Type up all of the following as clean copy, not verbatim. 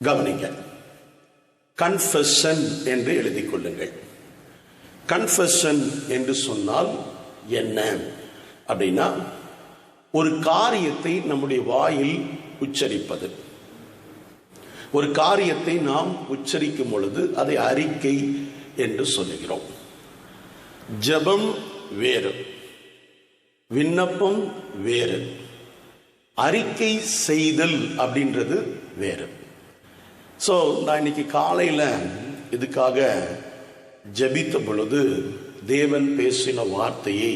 கவனிங்க, கன்ஃபெஷன் என்று எழுதிக் கொள்ளுங்கள். கன்ஃபெஷன் என்று சொன்னால் என்ன அப்படின்னா, ஒரு காரியத்தை நம்முடைய வாயில் உச்சரிப்பது. ஒரு காரியத்தை நாம் உச்சரிக்கும் பொழுது அதை அறிக்கை என்று சொல்லுகிறோம். ஜெபம் வேறு, விண்ணப்பம் வேறு, அறிக்கை செய்தல் அப்படின்றது வேறு. ஸோ நான் இன்னைக்கு காலையில் இதுக்காக ஜெபித்த பொழுது தேவன் பேசின வார்த்தையை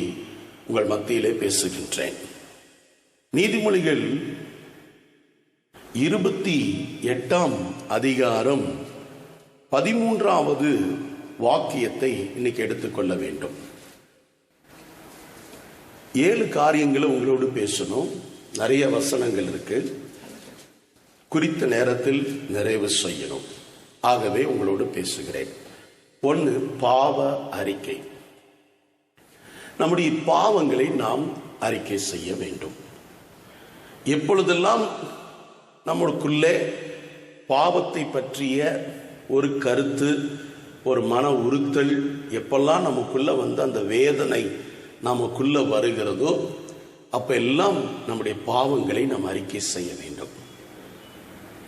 உங்கள் மத்தியிலே பேசுகின்றேன். நீதிமொழிகள் 28 அதிகாரம் 13வது வாக்கியத்தை இன்னைக்கு எடுத்துக்கொள்ள வேண்டும். 7 காரியங்களை உங்களோடு பேசணும். நிறைய வசனங்கள் இருக்கு, குறித்த நேரத்தில் நிறைவு செய்யணும். ஆகவே உங்களோடு பேசுகிறேன். 1, பாவ அறிக்கை. நம்முடைய பாவங்களை நாம் அறிக்கை செய்ய வேண்டும். எப்பொழுதெல்லாம் நம்மளுக்குள்ளே பாவத்தை பற்றிய ஒரு கருத்து, ஒரு மன உறுத்தல் எப்பெல்லாம் நமக்குள்ள வந்து அந்த வேதனை நமக்குள்ள வருகிறதோ அப்ப எல்லாம் நம்முடைய பாவங்களை நாம் அறிக்கை செய்ய வேண்டும்.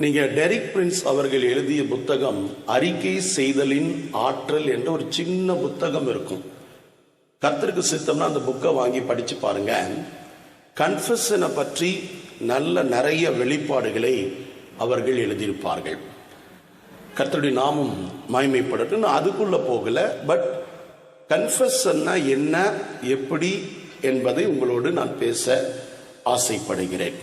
நீங்க டெரிக் பிரின்ஸ் அவர்கள் எழுதிய புத்தகம் அறிக்கை செய்தலின் ஆற்றல் என்ற ஒரு சின்ன புத்தகம் இருக்கும். கர்த்தருக்கு சித்தம்னா அந்த புக்கை வாங்கி படிச்சு பாருங்க. கன்ஃபெஷனை பற்றி நிறைய வெளிப்பாடுகளை அவர்கள் எழுதியிருப்பார்கள். கர்த்தருடைய நாமம் மகிமைப்படட்டும். நான் அதுக்குள்ள போகல, பட் கன்ஃபெஷன்னா என்ன, எப்படி என்பதை உங்களோடு நான் பேச ஆசைப்படுகிறேன்.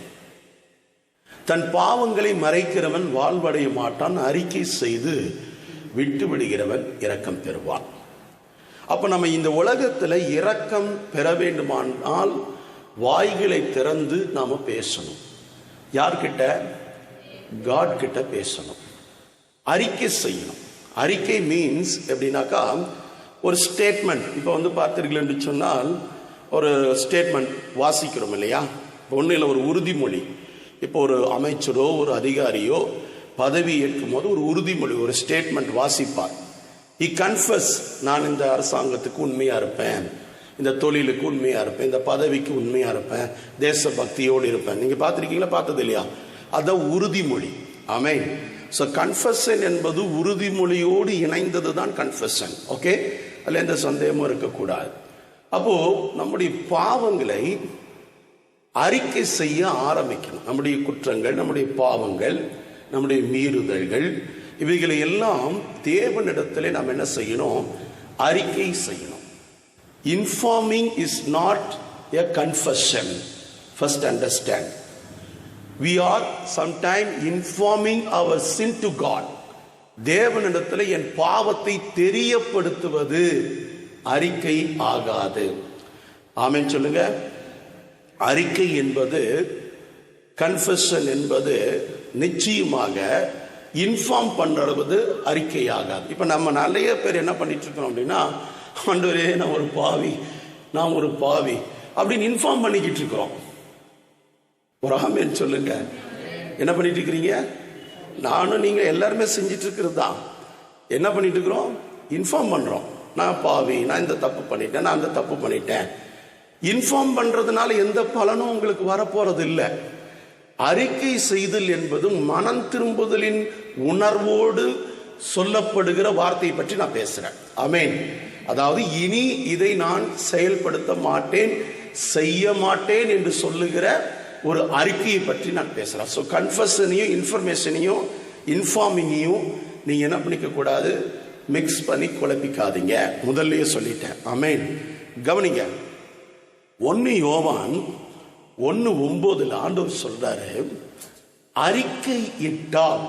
தன் பாவங்களை மறைக்கிறவன் வாழ்வடைய மாட்டான், அறிக்கை செய்து விட்டு விடுகிறவன் இரக்கம் பெறுவான். அப்ப நம்ம இந்த உலகத்துல இரக்கம் பெற வேண்டுமானால் வாய்களை திறந்து நாம பேசணும். யார்கிட்ட? காட் கிட்ட பேசணும், அறிக்கை செய்யணும். அறிக்கை மீன்ஸ் எப்படின்னாக்கா ஒரு ஸ்டேட்மெண்ட். இப்போ வந்து பார்த்தீர்கள் என்று சொன்னால் ஒரு ஸ்டேட்மெண்ட் வாசிக்கிறோம் இல்லையா? ஒன்றில் ஒரு உறுதிமொழி. இப்போ ஒரு அமைச்சரோ ஒரு அதிகாரியோ பதவி ஏற்கும் போது ஒரு உறுதிமொழி, ஒரு ஸ்டேட்மெண்ட் வாசிப்பார். இ கன்ஃபஸ், நான் இந்த அரசாங்கத்துக்கு உண்மையா இருப்பேன், இந்த தொழிலுக்கு உண்மையா இருப்பேன், இந்த பதவிக்கு உண்மையா இருப்பேன், தேசபக்தியோடு இருப்பேன். நீங்க பார்த்துருக்கீங்களா? பார்த்தது இல்லையா? அதான் உறுதிமொழி. ஆமென். ஸோ கன்ஃபெஷன் என்பது உறுதிமொழியோடு இணைந்தது தான் கன்ஃபெஷன். ஓகே, அதில் எந்த சந்தேகமும் இருக்கக்கூடாது. அப்போ நம்முடைய பாவங்களை அறிக்கை செய்ய ஆரம்பிக்கணும். நம்முடைய குற்றங்கள், நம்முடைய பாவங்கள், நம்முடைய மீறுதல்கள், இவைகளை எல்லாம் தேவனிடத்திலே நாம் என்ன செய்யணும்? அறிக்கை செய்யணும். Informing is not a confession. First understand. We are sometime informing our sin to God. தேவனிடத்தில் என் பாவத்தை தெரியப்படுத்துவது அறிக்கை ஆகாது. ஆமென் சொல்லுங்க. அறிக்கை என்பது, கன்ஃபெஷன் என்பது நிச்சயமாக இன்ஃபார்ம் பண்றது அறிக்கை ஆகாது. இப்ப நம்ம நிறைய பேர் என்ன பண்ணிட்டு இருக்கோம் அப்படின்னா, ஆண்டவரே நான் ஒரு பாவி, நான் ஒரு பாவி அப்படின்னு இன்ஃபார்ம் பண்ணிக்கிட்டு இருக்கிறோம். ஒரு ஆமென் சொல்லுங்க. என்ன பண்ணிட்டு இருக்கிறீங்க? நானும் நீங்க எல்லாருமே செஞ்சிட்டு இருக்கிறது தான். என்ன பண்ணிட்டு இருக்கிறோம்? இன்ஃபார்ம் பண்றோம். நான் பாவி, நான் இந்த தப்பு பண்ணிட்டேன், நான் அந்த தப்பு பண்ணிட்டேன். இன்ஃபார்ம் பண்றதுனால எந்த பலனும் உங்களுக்கு வரப்போறது இல்லை. அறிக்கை செய்தல் என்பது மனம் திரும்புதலின் உணர்வோடு சொல்லப்படுகிற வார்த்தையை பற்றி நான் பேசுறேன். ஆமென். அதாவது இனி இதை நான் செயல்படுத்த மாட்டேன், செய்ய மாட்டேன் என்று சொல்லுகிற ஒரு அறிக்கையை பற்றி நான் பேசுறேன். ஸோ கன்ஃபெஷனையும் இன்ஃபர்மேஷனையும் இன்ஃபார்மிங்கையும் நீங்க என்ன பண்ணிக்க கூடாது, மிக்ஸ் பண்ணி குழப்பிக்காதீங்க. முதல்லயே சொல்லிட்டேன். ஆமென். கவனிங்க. 1 யோவான் 1:9 ஆண்டவர் சொல்றாரு, அறிக்கை இட்டால்,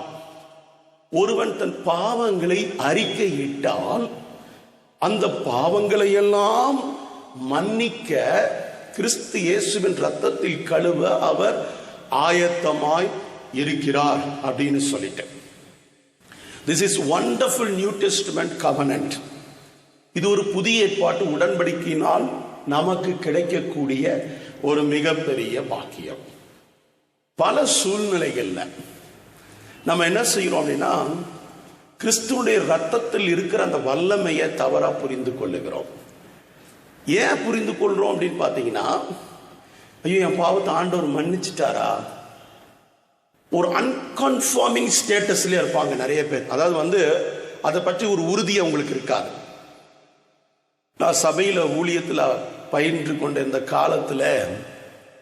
ஒருவன் தன் பாவங்களை அறிக்கை இட்டால் அந்த பாவங்களை எல்லாம் மன்னிக்க கிறிஸ்து இயேசுவின் ரத்தத்தில் கழுவ அவர் ஆயத்தமாய் இருக்கிறார் அப்படின்னு சொல்லிட்டேன். This is wonderful New Testament covenant. இது ஒரு புதிய ஏற்பாட்டு உடன்படிக்கையினால் நமக்கு கிடைக்கக்கூடிய ஒரு மிகப்பெரிய பாக்கியம். பல சூழ்நிலைகள்ல நம்ம என்ன செய்யறோம் அப்படின்னா, கிறிஸ்துவுடைய ரத்தத்தில் இருக்கிற அந்த வல்லமையை தவறா புரிந்து கொள்ளுகிறோம். ஏன் புரிந்து கொள்றோம் அப்படின்னு பாத்தீங்கன்னா, ஐயோ என் பாவத்தை ஆண்டவர் மன்னிச்சிட்டாரா, ஒரு அன்கன்ஃபார்மிங் ஸ்டேட்டஸ்ல இருப்பாங்க நிறைய பேர். அதாவது அதை பற்றி ஒரு உறுதியை உங்களுக்கு இருக்காது. நான் சபையில ஊழியத்துல பயின்று கொண்டிருந்த காலத்துல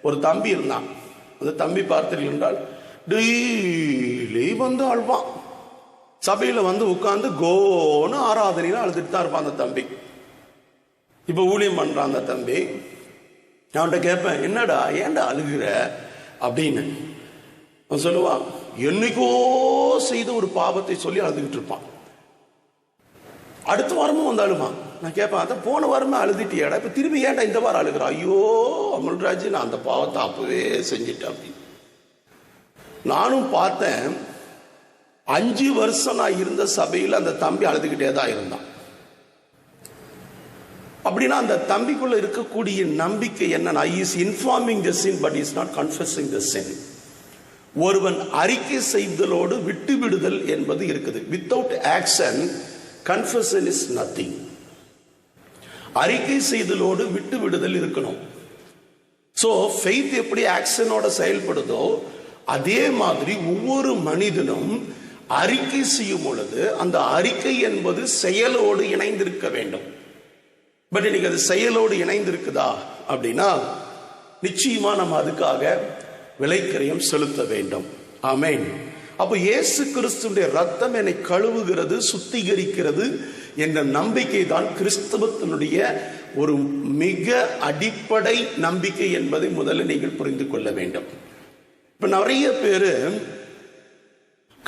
ஒரு தம்பி இருந்தான். அந்த தம்பி பார்த்தீர்கள் என்றால் டெய்லி அழுவான். சபையில உட்கார்ந்து கோன்னு ஆராதனையில அழுதுட்டு தான் இருப்பான் அந்த தம்பி. இப்ப ஊழியம் பண்றான் அந்த தம்பி. நான் அவன்கிட்ட கேட்பேன், என்னடா ஏன்டா அழுகிற அப்படின்னு. அவன் சொல்லுவான், என்னைக்கோ செய்த ஒரு பாவத்தை சொல்லி அழுதுகிட்டு இருப்பான். அடுத்த வாரமும் அழுவான். நான் கேட்பேன், அதான் போன வாரமே அழுதுட்டியாடா, இப்ப திரும்பி ஏன்டா இந்த வாரம் அழுகிறான்? ஐயோ அமல்ராஜ், நான் அந்த பாவத்தை அப்பவே செஞ்சிட்டேன் அப்படின்னு. நானும் பார்த்தேன். 5 வருஷம் நான் இருந்த சபையில் அந்த தம்பி அழுதுகிட்டே தான் இருந்தான். அப்படின்னா அந்த தம்பிக்குள்ள இருக்கக்கூடிய நம்பிக்கை என்னன்னா, is informing the sin but is not confessing the sin. ஒருவன் அறிக்கை செய்தலோடு விட்டு விடுதல் என்பது இருக்குது. Without action confession is nothing. அறிக்கை செய்தலோடு விட்டு விடுதல் இருக்கணும். சோ ஃபெய்த் எப்படி ஆக்ஷனோட செயல்படுதோ அதே மாதிரி ஒவ்வொரு மனிதனும் அறிக்கை செய்யும் பொழுது அந்த அறிக்கை என்பது செயலோடு இணைந்திருக்க வேண்டும். பட் இன்னைக்கு அது செயலோடு இணைந்திருக்குதா அப்படின்னா நிச்சயமா நம்ம அதுக்காக விலைக்கிரயம் செலுத்த வேண்டும். ஆமென். அப்ப இயேசு கிறிஸ்துவின் ரத்தம் என்னை கழுவுகிறது, சுத்திகரிக்கிறது என்ற நம்பிக்கை தான் கிறிஸ்தவத்தினுடைய ஒரு மிக அடிப்படை நம்பிக்கை என்பதை முதல்ல நீங்கள் புரிந்து கொள்ள வேண்டும். இப்ப நிறைய பேரு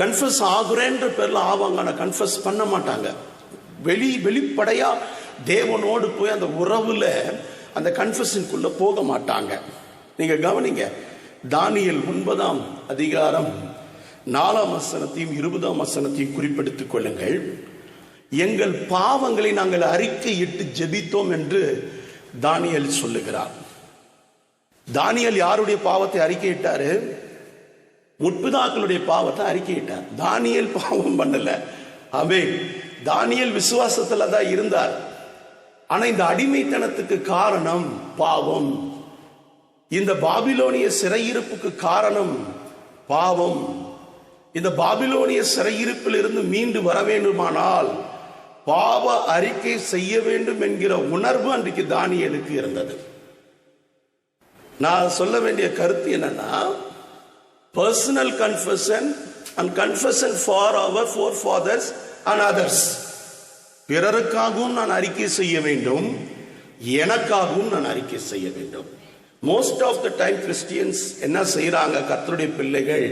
கன்ஃபஸ் ஆகுறேன்ற பேர்ல ஆவாங்க, ஆனா கன்ஃபஸ் பண்ண மாட்டாங்க. வெளிப்படையா தேவனோடு போய் அந்த உறவுல அந்த கன்ஃபஷனுக்குள்ள போக மாட்டாங்க. நீங்க கவனிங்க, தானியேல் 9ஆம் அதிகாரம் 4ஆம் வசனத்தையும் 20ஆம் வசனத்தையும் குறிப்பெடுத்துக் கொள்ளுங்கள். எங்கள் பாவங்களை நாங்கள் அறிக்கையிட்டு ஜெபித்தோம் என்று தானியேல் சொல்லுகிறார். தானியேல் யாருடைய பாவத்தை அறிக்கையிட்டாரு? முற்பிதாக்களுடைய பாவத்தை அறிக்கையிட்டார். தானியேல் பாவம் பண்ணல. ஆமென். தானியேல் விசுவாசத்துல தான் இருந்தார். ஆனா இந்த அடிமைத்தனத்துக்கு காரணம் பாவம். இந்த பாபிலோனிய சிறையிருப்புக்கு காரணம் பாவம். இந்த பாபிலோனிய சிறையிருப்பில் இருந்து மீண்டு வர வேண்டுமானால் பாவ அறிக்கை செய்ய வேண்டும் என்கிற உணர்வு அன்றைக்கு தானியேலுக்கு இருந்தது. நான் சொல்ல வேண்டிய கருத்து என்னன்னா, personal confession and confession for our forefathers and others. பிறருக்காகவும் நான் அறிக்கை செய்ய வேண்டும், எனக்காகவும் நான் அறிக்கை செய்ய வேண்டும். Most of the time Christians என்ன செய்யறாங்க, கர்த்தருடைய பிள்ளைகள்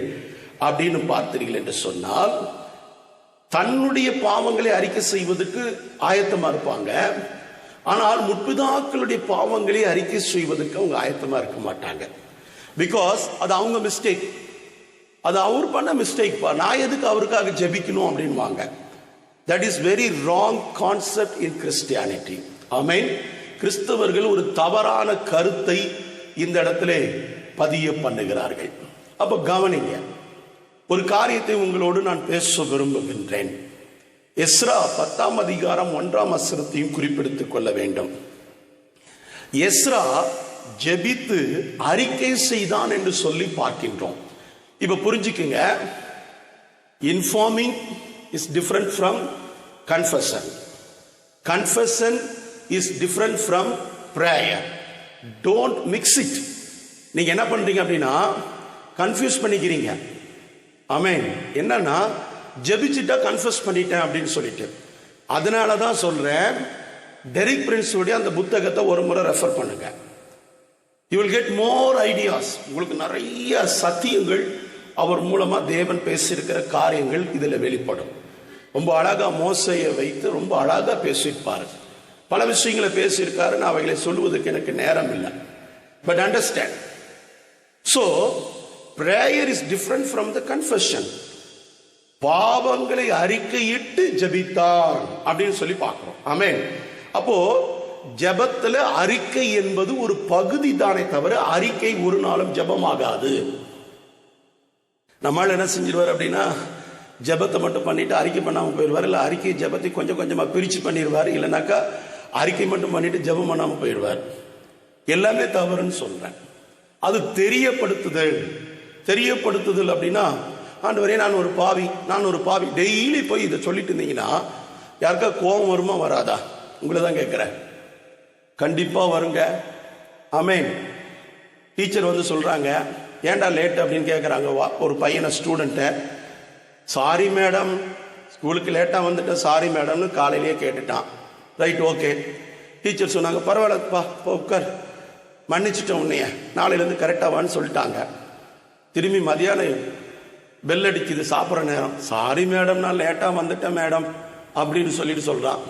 அப்படின்னு பார்த்தீர்கள் என்று சொன்னால், தன்னுடைய பாவங்களை அறிக்கை செய்வதற்கு ஆயத்தமா இருப்பாங்க. ஆனால் முற்பிதாக்களுடைய பாவங்களை அறிக்கை செய்வதற்கு அவங்க ஆயத்தமா இருக்க மாட்டாங்க. பிகாஸ் அது அவங்க மிஸ்டேக், அது அவர் பண்ண மிஸ்டேக். நான் எதுக்கு அவருக்காக ஜெபிக்கணும் அப்படின்வாங்க. That is very wrong concept in Christianity. Amen. கிறிஸ்தவர்கள் ஒரு தவறான கருத்தை இந்த இடத்திலே பதிய பண்ணுகிறார்கள். அப்ப கவனிங்க, ஒரு காரியத்தை உங்களோடு நான் பேச விரும்புகின்றேன். எஸ்ரா 10ஆம் அதிகாரம் 1ஆம் வசனத்தையும் குறிப்பிடுத்திக் கொள்ள வேண்டும். எஸ்ரா ஜெபித்து அறிக்கை செய்தான் என்று சொல்லி பார்க்கின்றோம். இப்ப புரிஞ்சுக்குங்க, informing is different from confession. Confession is different from prayer. Don't mix it. நீங்க என்ன பண்றீங்க அப்படின்னா கன்ஃபியூஸ் பண்ணிக்கிறீங்க. ஆமென். என்னன்னா ஜெபிச்சுட்டா கன்ஃபெஸ் பண்ணிட்டேன் அப்படின்னு சொல்லிட்டு. அதனாலதான் சொல்றேன், டெரிக் பிரின்ஸுடைய அந்த புத்தகத்தை ஒரு முறை ரெஃபர் பண்ணுங்க. You will get more ideas. உங்களுக்கு நிறைய சத்தியங்கள் அவர் மூலமா தேவன் பேசியிருக்கிற காரியங்கள் இதுல வெளிப்படும். ரொம்ப அழகா மோசையை வைத்து ரொம்ப அழகா பேசியிருப்பாரு. பல விஷயங்களை பேசியிருக்காரு. நான் அவைகளை சொல்லுவதற்கு எனக்கு நேரம் இல்லை. But understand, so prayer is different from the confession. பாவங்களை அறிக்கையிட்டு ஜெபித்தான் அப்படின்னு சொல்லி பார்க்கிறோம். ஆமென். அப்போ ஜெபத்துல அறிக்கை என்பது ஒரு பகுதி தானே தவிர அறிக்கை ஒரு நாளும் ஜெபமாகாது. நம்மளால் என்ன செஞ்சிருவார் அப்படின்னா, ஜெபத்தை மட்டும் பண்ணிட்டு அறிக்கை பண்ணாமல் போயிடுவார். இல்லை அறிக்கை ஜெபத்தை கொஞ்சம் கொஞ்சமாக பிரித்து பண்ணிடுவார். இல்லைனாக்கா அறிக்கை மட்டும் பண்ணிட்டு ஜெபம் பண்ணாமல் போயிடுவார். எல்லாமே தவறுன்னு சொல்றேன். அது தெரியப்படுத்துதல் அப்படின்னா, ஆண்டவரே நான் ஒரு பாவி டெய்லி போய் இதை சொல்லிட்டு இருந்தீங்கன்னா யாருக்கா கோபம் வருமா வராதா? உங்களை தான் கேட்குறேன். கண்டிப்பா வருங்க. ஆமென். டீச்சர் வந்து சொல்றாங்க, ஏன்டா லேட் அப்படின்னு கேட்குறாங்க ஒரு பையனை, ஸ்டூடெண்ட்டை. சாரி மேடம், ஸ்கூலுக்கு லேட்டாக வந்துட்டேன், சாரி மேடம்னு காலையிலேயே கேட்டுட்டான். Right, okay. டீச்சர் சொன்னாங்க, பரவாயில்லப்பா உட்கார், மன்னிச்சிட்டோம் உன்னைய, நாளையிலேருந்து கரெக்டாக வான்னு சொல்லிட்டாங்க. திரும்பி மதியானம் பெல் அடிக்குது, சாப்பிட்ற நேரம். சாரி மேடம், நான் லேட்டாக வந்துட்டேன் மேடம் அப்படின்னு சொல்லிட்டு சொல்கிறான்.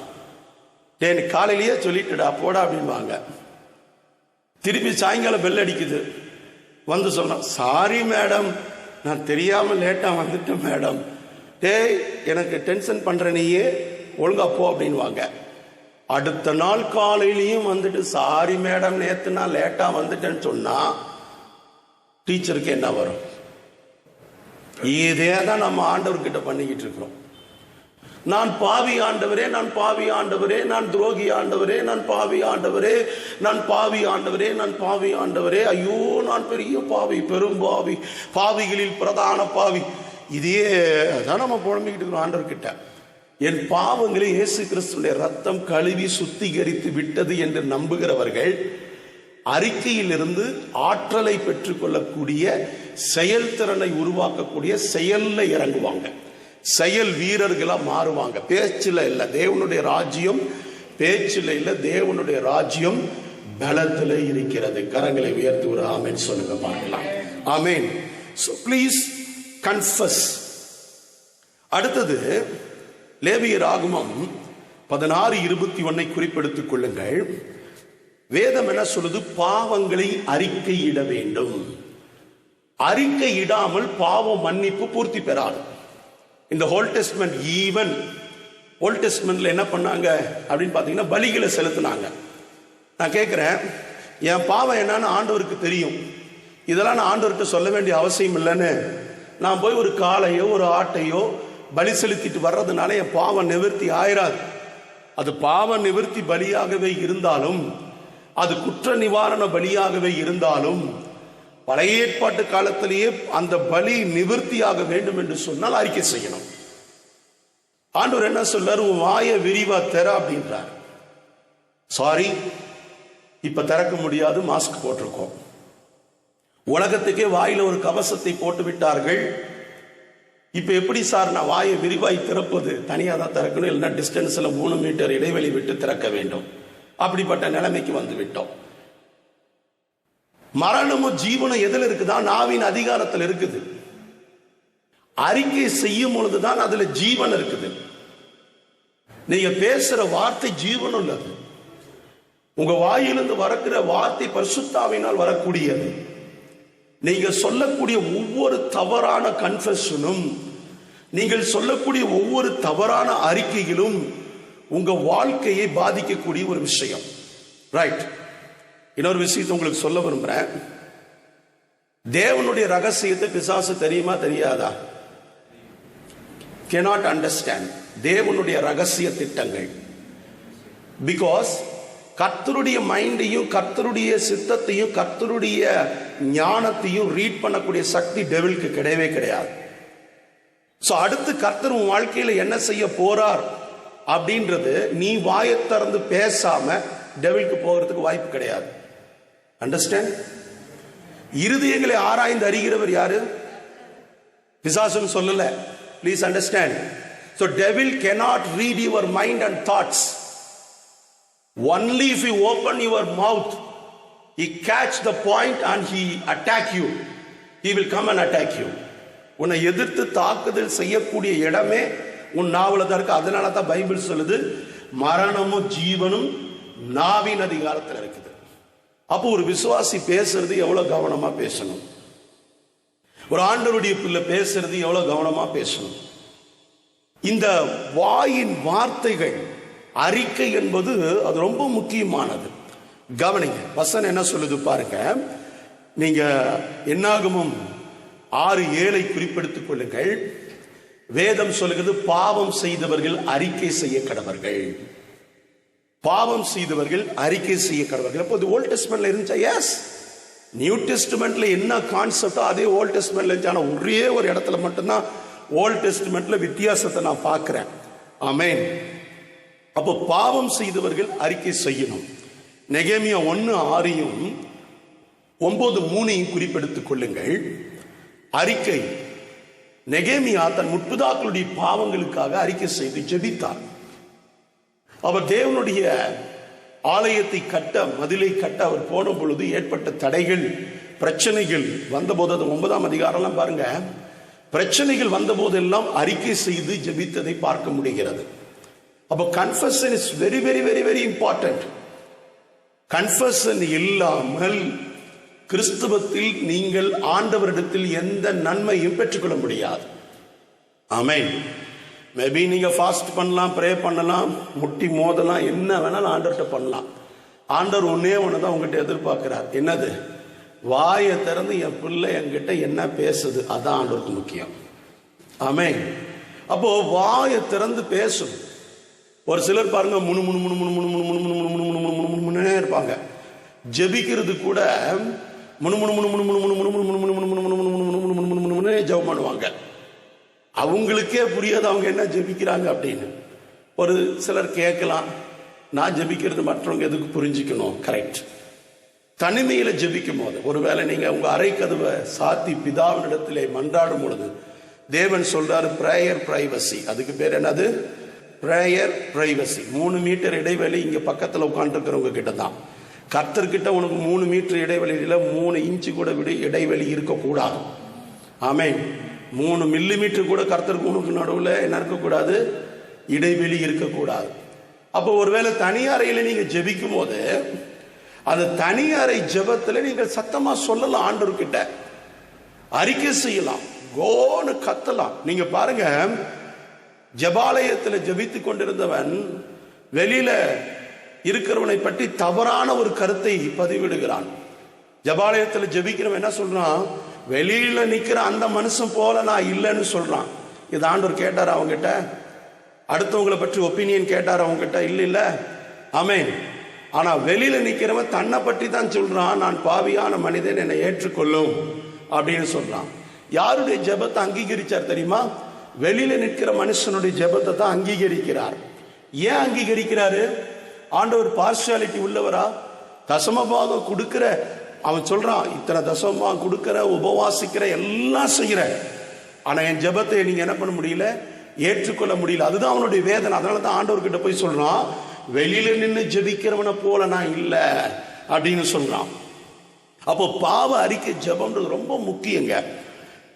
நீ காலையிலேயே சொல்லிட்டுடா போடா அப்படின்பாங்க. திருப்பி சாயங்காலம் பெல் அடிக்குது, வந்து சொல்றான், சாரி மேடம், நான் தெரியாம லேட்டா வந்துட்டேன் மேடம். டேய், எனக்கு டென்ஷன் பண்ற, நீயே ஒழுங்கா போ அப்படின்வாங்க. அடுத்த நாள் காலையிலையும் வந்துட்டு சாரி மேடம், நேத்து நான் லேட்டா வந்துட்டேன்னு சொன்னா டீச்சருக்கு என்ன வரும்? இதே தான் நம்ம ஆண்டவர்கிட்ட பண்ணிக்கிட்டு இருக்கிறோம். நான் பாவி ஆண்டவரே, நான் பாவி ஆண்டவரே, நான் துரோகி ஆண்டவரே, நான் பாவி ஆண்டவரே, நான் பாவி ஆண்டவரே, நான் பாவி ஆண்டவரே, ஐயோ நான் பெரிய பாவி, பெரும் பாவி, பாவிகளில் பிரதான பாவி. இதே தான் நம்ம புலம்பிக்கிட்டு இருக்கிறோம் ஆண்டவர்கிட்ட. என் பாவங்களை இயேசு கிறிஸ்துடைய ரத்தம் கழுவி சுத்திகரித்து விட்டது என்று நம்புகிறவர்கள் அறிக்கையிலிருந்து ஆற்றலை பெற்றுக் கொள்ளக்கூடிய, செயல்திறனை உருவாக்கக்கூடிய செயல்ல இறங்குவாங்க, செயல் வீரர்களா மாறுவாங்க. பேச்சில் இல்ல, தேவனுடைய ராஜ்யம் பேச்சில் இல்ல, தேவனுடைய ராஜ்யம் பலத்தில் இருக்கிறது. கரங்களை உயர்த்தி ஒரு ஆமென் சொல்லுங்க பார்க்கலாம். ஆமென். So please confess. அடுத்தது லேவியராகமம் 16:21 குறிப்பெடுத்துக் கொள்ளுங்கள். வேதம் என்ன சொல்லுது? பாவங்களை அறிக்கையிட வேண்டும். அறிக்கையிடாமல் பாவ மன்னிப்பு பூர்த்தி பெறாது. இந்த ஓல்ட் டெஸ்ட்மென்ட், ஈவன் ஓல்ட் டெஸ்ட்மென்ட்ல என்ன பண்ணாங்க அப்படின்னு பார்த்தீங்கன்னா, பலிகளை செலுத்தினாங்க. நான் கேட்குறேன், என் பாவம் என்னன்னு ஆண்டவருக்கு தெரியும், இதெல்லாம் நான் ஆண்டவர்கிட்ட சொல்ல வேண்டிய அவசியம் இல்லைன்னு நான் போய் ஒரு காளையோ ஒரு ஆட்டையோ பலி செலுத்திட்டு வர்றதுனால என் பாவம் நிவர்த்தி ஆயிராது. அது பாவ நிவர்த்தி பலியாகவே இருந்தாலும், அது குற்ற நிவாரண பலியாகவே இருந்தாலும், பழைய ஏற்பாட்டு காலத்திலேயே அந்த பலி நிவர்த்தியாக வேண்டும் என்று சொன்னால் அறிக்கை செய்யணும். ஆண்டவர் என்ன சொல்றாரு? உன் வாயை விரிவா தர அப்படின்றார். சாரி, இப்ப திறக்க முடியாது, மாஸ்க் போட்டிருக்கோம். உலகத்துக்கே வாயில ஒரு கவசத்தை போட்டு விட்டார்கள். இப்ப எப்படி சார் நான் வாயை விரிவாய் திறப்பது? தனியா தான் திறக்கணும், இல்லைன்னா டிஸ்டன்ஸ்ல 3 மீட்டர் இடைவெளி விட்டு திறக்க வேண்டும். அப்படிப்பட்ட நிலைமைக்கு வந்து விட்டோம். மரணமும் ஜீவனும் எதில் இருக்குதா? நாவின் அதிகாரத்தில் இருக்குது. அறிக்கை செய்யும் பொழுதுதான் அதுல ஜீவன் இருக்குது. நீங்க பேசுற வார்த்தை ஜீவன் உள்ளது. உங்க வாயிலிருந்து வரக்கிற வார்த்தை பரிசுத்தாவினால் வரக்கூடியது. நீங்க சொல்லக்கூடிய ஒவ்வொரு தவறான கன்ஃபெஷனும், நீங்கள் சொல்லக்கூடிய ஒவ்வொரு தவறான அறிக்கையிலும் உங்க வாழ்க்கையை பாதிக்கக்கூடிய ஒரு விஷயம். ரைட். இன்னொரு விஷயத்தை உங்களுக்கு சொல்ல விரும்புறேன். தேவனுடைய ரகசியத்தை பிசாசு தெரியுமா தெரியாதா? cannot understand தேவனுடைய ரகசிய திட்டங்கள். பிகாஸ் கர்த்தருடைய மைண்டையும் கர்த்தருடைய சித்தத்தையும் கர்த்தருடைய ஞானத்தையும் ரீட் பண்ணக்கூடிய சக்தி டெவிலுக்கு கிடையவே கிடையாது. சோ அடுத்து கர்த்தர் உன் வாழ்க்கையில என்ன செய்ய போறார் அப்படின்றது நீ வாயை திறந்து பேசாம டெவிலுக்கு போகிறதுக்கு வாய்ப்பு கிடையாது. அண்டர்ஸ்டாண்ட்? இருதயங்களை ஆராய்ந்து அறிகிறவர் யாரு? பிசாசுன்னு சொல்லல. Please understand. So devil cannot read your mind and thoughts. Only if you open your mouth, he catch the point and he attack you. He will come and attack you. உன்னை எதிர்த்து தாக்குதல் செய்யக்கூடிய இடமே உன் நாவல தான் இருக்கு. அதனால தான் பைபிள் சொல்லுது, மரணமும் ஜீவனும் நாவின் அதிகாரத்தில் இருக்குது. அப்போ ஒரு விசுவாசி பேசுறது எவ்வளவு கவனமா பேசணும். ஒரு ஆண்டவருடைய பிள்ளை பேசுறது எவ்வளவு கவனமா பேசணும். இந்த வாயின் வார்த்தைகள், அறிக்கை என்பது அது ரொம்ப முக்கியமானது. கவனிங்க, வசனம் என்ன சொல்லுது பாருங்க. நீங்க என்னாகமம் 6:7 குறிப்பெடுத்துக் கொள்ளுங்கள். வேதம் சொல்லுகிறது, பாவம் செய்தவர்கள் அறிக்கை செய்ய கடவர்கள். பாவம் செய்தவர்கள் அறிக்கை செய்ய கடவர்கள். அப்போ ஓல்ட் டெஸ்ட்மென்ட்ல இருந்துச்சா? எஸ். நியூ டெஸ்ட்மென்ட்ல என்ன கான்செப்டோ அதே ஓல்ட் டெஸ்ட்மென்ட்ல இருந்துச்சு. ஆனா ஒரே ஒரு இடத்துல மட்டும்தான் ஓல்ட் டெஸ்ட்மென்ட்ல வித்தியாசத்தை நான் பார்க்கிறேன். ஆமென். அப்போ பாவம் செய்தவர்கள் அறிக்கை செய்யணும். நெகேமியா 1:6 9:3 குறிப்பெடுத்துக் கொள்ளுங்கள். அறிக்கை. நெகேமியா தன் முற்பிதாக்களுடைய பாவங்களுக்காக அறிக்கை செய்து ஜெபித்தார். அவர் தேவனுடைய ஆலயத்தை கட்ட, மதிலை கட்ட அவர் போன பொழுது ஏற்பட்ட தடைகள், பிரச்சனைகள் வந்தபோது, அது 9ஆம் அதிகாரம் பாருங்க, பிரச்சனைகள் வந்த போதெல்லாம் அறிக்கை செய்து ஜெபித்ததை பார்க்க முடிகிறது. அப்போ confession is very very very very important. Confession இல்லாமல் கிறிஸ்துவத்தில் நீங்கள் ஆண்டவரிடத்தில் எந்த நன்மையும் பெற்றுக்கொள்ள முடியாது. ஆமென். மேபி நீங்க ஃபாஸ்ட் பண்ணலாம், ப்ரே பண்ணலாம், முட்டி மோதலாம், என்ன வேணாலும் ஆண்டவர்கிட்ட பண்ணலாம். ஆண்டவர் ஒன்னே ஒண்ணுதான் உங்ககிட்ட எதிர்பார்க்கிறார். என்னது? வாயை திறந்து என் பிள்ளை என்கிட்ட என்ன பேசுது, அதான் ஆண்டவருக்கு முக்கியம். ஆமென். அப்போ வாயை திறந்து பேசும். ஒரு சிலர் பாருங்க, முணு முணு முணு முணு முணு முணு முணு முணு முணு முணு முணு முணு முணு முணே இருப்பாங்க. ஜெபிக்கிறது கூட முணு முணு முணு முணு முணு முணு முணு முணு முணு முணு முணு முணு முணு முணு முணு முணு முணு முணு ஜெபம் பண்ணுவாங்க. அவங்களுக்கே புரியாது அவங்க என்ன ஜெபிக்கிறாங்க அப்படின்னு. ஒரு சிலர் கேட்கலாம், நான் ஜெபிக்கிறது மற்றவங்க எதுக்கு புரிஞ்சுக்கணும்? கரெக்ட். தனிமையில ஜெபிக்கும் போது, ஒருவேளை நீங்க உங்க அறை கதவை சாத்தி பிதாவினிடத்திலே மன்றாடும் பொழுது தேவன் சொல்றாரு பிரேயர் பிரைவசி. அதுக்கு பேர் என்னது? Prayer privacy. 3 மீட்டர் இடைவெளி இங்க பக்கத்துல உட்கார்ந்து இருக்கிறவங்க கிட்ட தான். கர்த்தர்கிட்ட உனக்கு 3 மீட்டர் இடைவெளியில 3 இன்ச்சு கூட இடைவெளி இருக்கக்கூடாது. ஆமென். 3 மில்லிமீட்டர் கூட கர்த்தருக்கு உனக்கு நடுவில் என்ன இருக்கக்கூடாது? இடைவெளி இருக்கக்கூடாது. அப்போ ஒருவேளை தனி அறையில நீங்க ஜெபிக்கும் போது அந்த தனி அறை ஜெபத்துல நீங்கள் சத்தமா சொல்லலாம், ஆண்டவர்கிட்ட அறிக்கை செய்யலாம், கோன்னு கத்தலாம். நீங்க பாருங்க, ஜெபாலயத்தில் ஜெபித்துக் கொண்டிருந்தவன் வெளியில இருக்கிறவனை பற்றி தவறான ஒரு கருத்தை பதிவிடுகிறான். ஜெபாலயத்தில் ஜெபிக்கிறவன் என்ன சொல்றான்? வெளியில நிக்கிற அந்த மனுஷன் போல நான் இல்லைன்னு சொல்றான். இது ஆண்டவர் கேட்டார் அவங்ககிட்ட? அடுத்தவங்களை பற்றி ஒப்பீனியன் கேட்டார் அவங்ககிட்ட? இல்ல. ஆமென். ஆனா வெளியில நிக்கிறவன் தன்னை பற்றி தான் சொல்றான், நான் பாவியான மனிதன், என்னை ஏற்றுக்கொள்ளும் அப்படின்னு சொல்றான். யாருடைய ஜெபத்தை அங்கீகரிச்சார் தெரியுமா? வெளியில நிற்கிற மனுஷனுடைய ஜெபத்தை தான் அங்கீகரிக்கிறார். ஏன் அங்கீகரிக்கிறாரு? ஆண்டவர் பார்ஷியாலிட்டி உள்ளவரா? தசமபாகம் கொடுக்கிற அவன் சொல்றான், இத்தனை தசமபாகம் கொடுக்கிற, உபவாசிக்கிற, எல்லாம் செய்கிற, ஆனா என் ஜெபத்தை நீங்க என்ன பண்ண முடியல? ஏற்றுக்கொள்ள முடியல. அதுதான் அவனுடைய வேதனை. அதனால தான் ஆண்டவர்கிட்ட போய் சொல்றான், வெளியில நின்று ஜெபிக்கிறவனை போல நான் இல்ல அப்படின்னு சொல்றான். அப்போ பாவ அறிக்கை ஜெபம்ன்றது ரொம்ப முக்கியங்க.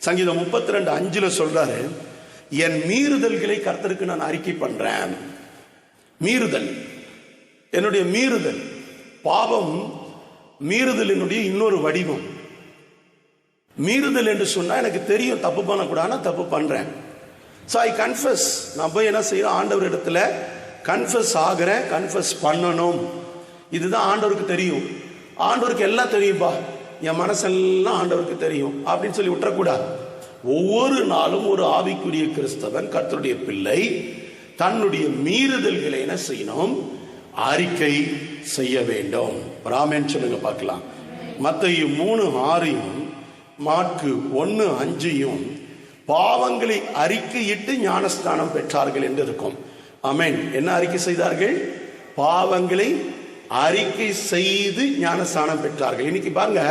சங்கீதம் 32:5 சொல்றாரு, என் மீறுதல்களை கர்த்தருக்கு நான் அறிக்கை பண்றேன். மீறுதல், என்னுடைய மீறுதல், பாவம் மீறுதலினுடைய இன்னொரு வடிவம். மீறுதல் என்று சொன்னா எனக்கு தெரியும் தப்பு பண்ணக்கூடாது, தப்பு பண்றேன். So I confuse. நான் போய் என்ன செய்யறேன்? ஆண்டவர் இடத்துல கன்ஃபஸ் ஆகிறேன், கன்ஃபஸ் பண்ணணும். இதுதான் ஆண்டவருக்கு தெரியும். ஆண்டவருக்கு எல்லாம் தெரியும்பா, என் மனசெல்லாம் ஆண்டவருக்கு தெரியும் அப்படின்னு சொல்லி விட்டுறக்கூடாது. ஒவ்வொரு நாளும் ஒரு ஆவிக்குரிய கிறிஸ்தவன், கர்த்தருடைய பிள்ளை, தன்னுடைய மீறுதல்களை என்ன செய்யணும்? அறிக்கை செய்ய வேண்டும். ராமேன் சொல்லுங்க பார்க்கலாம். மத்தேயு 3:6 மாற்கு 1:5 பாவங்களை அறிக்கையிட்டு ஞானஸ்தானம் பெற்றார்கள் என்று இருக்கும். ஆமென். என்ன அறிக்கை செய்தார்கள்? பாவங்களை அறிக்கை செய்து ஞானஸ்தானம் பெற்றார்கள். இன்னைக்கு பாருங்க,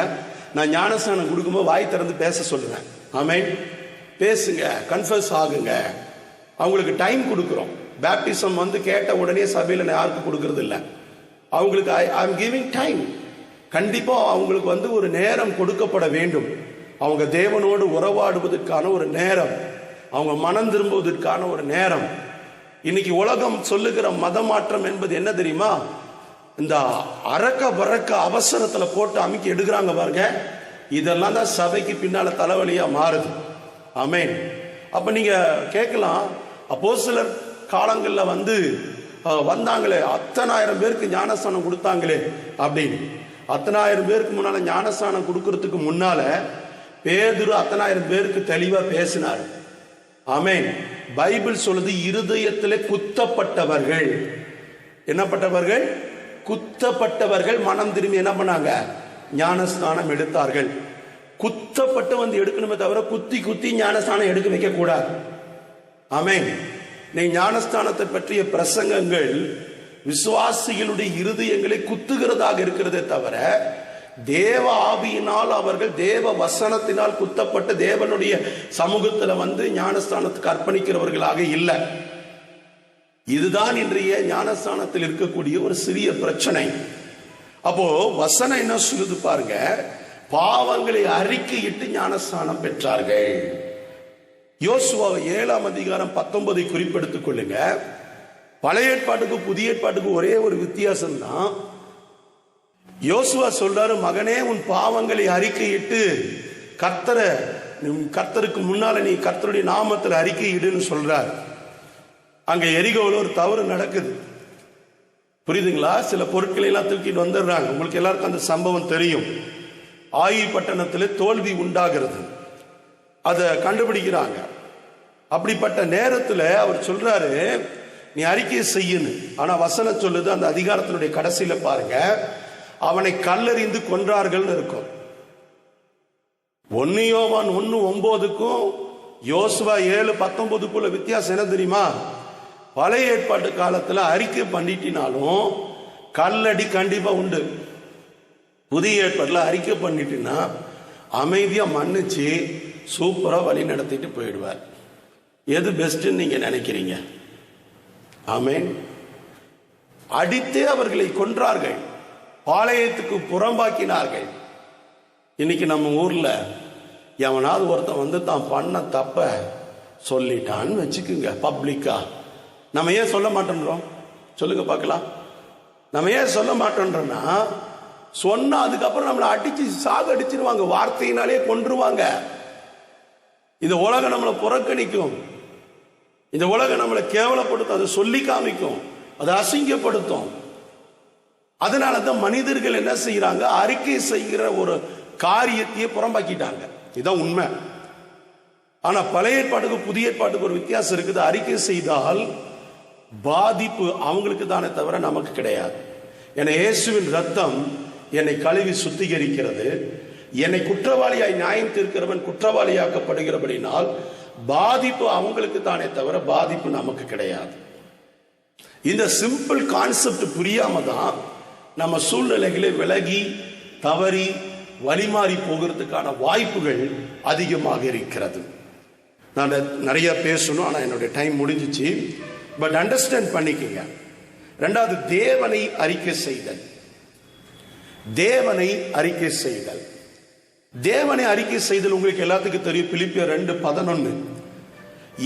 நான் ஞானஸ்தானம் கொடுக்கும்போது வாய் திறந்து பேச சொல்லுவேன். ஆமென். பேசுங்க, கன்ஃபஸ் ஆகுங்க. அவங்களுக்கு டைம் கொடுக்குறோம். பேப்டிசம் கேட்ட உடனே சபையில் யாருக்கு கொடுக்கறது இல்லை. அவங்களுக்கு ஐ எம் கிவிங் டைம். கண்டிப்பா அவங்களுக்கு ஒரு நேரம் கொடுக்கப்பட வேண்டும். அவங்க தேவனோடு உறவாடுவதற்கான ஒரு நேரம், அவங்க மனம் திரும்புவதற்கான ஒரு நேரம். இன்னைக்கு உலகம் சொல்லுகிற மத மாற்றம் என்பது என்ன தெரியுமா? இந்த அரக்க பறக்க அவசரத்துல போட்டு அமுக்கி எடுக்கிறாங்க பாருங்க. இதெல்லாம் தான் சபைக்கு பின்னால தலைவலியா மாறுது. ஆமென். அப்ப நீங்க கேட்கலாம், அப்போஸ்தலர் காலங்கள்ல வந்தாங்களே, அத்தனை ஆயிரம் பேருக்கு ஞானஸ்தானம் கொடுத்தாங்களே அப்படின்னு. அத்தனை ஆயிரம் பேருக்கு முன்னால ஞானஸ்தானம் கொடுக்கறதுக்கு முன்னால பேதுரு அத்தனாயிரம் பேருக்கு தெளிவா பேசினார். ஆமென். பைபிள் சொல்லுது, இருதயத்திலே குத்தப்பட்டவர்கள், என்னப்பட்டவர்கள்? குத்தப்பட்டவர்கள் மனம் திரும்பி என்ன பண்ணாங்க? ஞானஸ்நானம் எடுத்தார்கள். குத்தப்பட்டு வந்து எடுக்கணுமே தவிர குத்தி குத்தி ஞானஸ்நானம் எடுக்க வைக்க கூடாது. ஆமென். நீ ஞானஸ்தானத்தை பற்றிய பிரசங்கங்கள் விசுவாசிகளுடைய இருதயங்களை குத்துகிறதாக இருக்கிறதே தவிர தேவ ஆவியினால் அவர்கள் தேவ வசனத்தினால் குத்தப்பட்டு தேவனுடைய சமூகத்தில் வந்து ஞானஸ்தானத்துக்கு அர்ப்பணிக்கிறவர்களாக இல்லை. இதுதான் இன்றைய ஞானஸ்தானத்தில் இருக்கக்கூடிய ஒரு சிறிய பிரச்சனை. அப்போ வசனம் என்ன சொல்லுது பாருங்க, பாவங்களை அறிக்கையிட்டு ஞானஸ்தானம் பெற்றார்கள். யோசுவா 7ஆம் அதிகாரம் 19 குறிப்பெடுத்துக் கொள்ளுங்க. பழைய ஏற்பாட்டுக்கு புதிய ஏற்பாட்டுக்கு ஒரே ஒரு வித்தியாசம் தான். யோசுவா சொல்றாரு, மகனே உன் பாவங்களை அறிக்கையிட்டு கர்த்தருக்கு முன்னால நீ கர்த்தருடைய நாமத்தில் அறிக்கையிடுன்னு சொல்றார். அங்க எரிகோவில் ஒரு தவறு நடக்குது, புரியுதுங்களா? சில பொருட்களை எல்லாம் தூக்கிட்டு வந்துடுறாங்க. உங்களுக்கு எல்லாருக்கும் அந்த சம்பவம் தெரியும். ஆயி பட்டணத்தில் தோல்வி உண்டாகிறது, அதை கண்டுபிடிக்கிறாங்க. அப்படிப்பட்ட நேரத்தில் அவர் சொல்றாரு, நீ அறிக்கை செய்யு. ஆனா வசனம் சொல்லுது, அந்த அதிகாரத்தினுடைய கடைசியில பாருங்க, அவனை கல்லெறிந்து கொன்றார்கள் இருக்கும். 1 யோவான் 1:9க்கும் யோசுவா 7:19க்குள்ள வித்தியாசம் என்ன தெரியுமா? பழைய ஏற்பாட்டு காலத்துல அறிக்கை பண்ணிட்டினாலும் கல்லடி கண்டிப்பா உண்டு. புதிய ஏற்பாட்டில் அறிக்கை பண்ணிட்டுனா அமைதியா மன்னிச்சு சூப்பரா வழி நடத்திட்டு போயிடுவார். எது பெஸ்ட்ன்னு நீங்க நினைக்கிறீங்க? ஆமென். அடித்தே அவர்களை கொன்றார்கள், பாளையத்துக்கு புறம்பாக்கினார்கள். இன்னைக்கு நம்ம ஊர்ல எவனாவது ஒருத்தன் வந்து தான் பண்ண தப்ப சொல்லிட்டான்னு வச்சுக்குங்க பப்ளிக்கா, நம்ம ஏன் சொல்ல மாட்டோன்றோம்? சொல்லுங்க பார்க்கலாம். நம்ம ஏன் சொல்ல மாட்டோன்றோம்னா, சொன்னா அதுக்கப்புறம் நம்மளை அடிச்சு சாகடிச்சிருவாங்க, வார்த்தையினாலே கொன்றுவாங்க. இந்த உலகம் நம்மளை புறக்கணிக்கும், இந்த உலகம் நம்மளை கேவலப்படுத்தும், அதை சொல்லி காமிக்கும், அதை அசிங்கப்படுத்தும். அதனாலதான் மனிதர்கள் என்ன செய்யறாங்க? அறிக்கை செய்கிற ஒரு காரியத்தையே புறம்பாக்கிட்டாங்க. இதுதான் உண்மை. ஆனா பழைய ஏற்பாட்டுக்கு புதிய ஏற்பாட்டுக்கு ஒரு வித்தியாசம் இருக்குது. அறிக்கை செய்தால் பாதிப்பு அவங்களுக்கு தானே தவிர நமக்கு கிடையாது. என இயேசுவின் ரத்தம் என்னை கழுவி சுத்திகரிக்கிறது. என்னை குற்றவாளியாய் நியாயம் தீர்க்கிறவன் குற்றவாளியாக்கப்படுகிறபடினால் பாதிப்பு அவங்களுக்கு தானே தவிர பாதிப்பு நமக்கு கிடையாது. இந்த சிம்பிள் கான்செப்ட் புரியாம தான் நம்ம சூழ்நிலைகளை விலகி தவறி வழிமாறி போகிறதுக்கான வாய்ப்புகள் அதிகமாக இருக்கிறது. நான் நிறைய பேசணும், ஆனா என்னுடைய டைம் முடிஞ்சிச்சு. பட் அண்டர்ஸ்டாண்ட் பண்ணிக்கங்க. ரெண்டாவது, தேவனை அறிக்கை செய்தல். தேவனை அறிக்கை செய்தல், தேவனை அறிக்கை செய்தல் உங்களுக்கு எல்லாத்துக்கும் தெரியும். பிலிப்பியர் 2:11,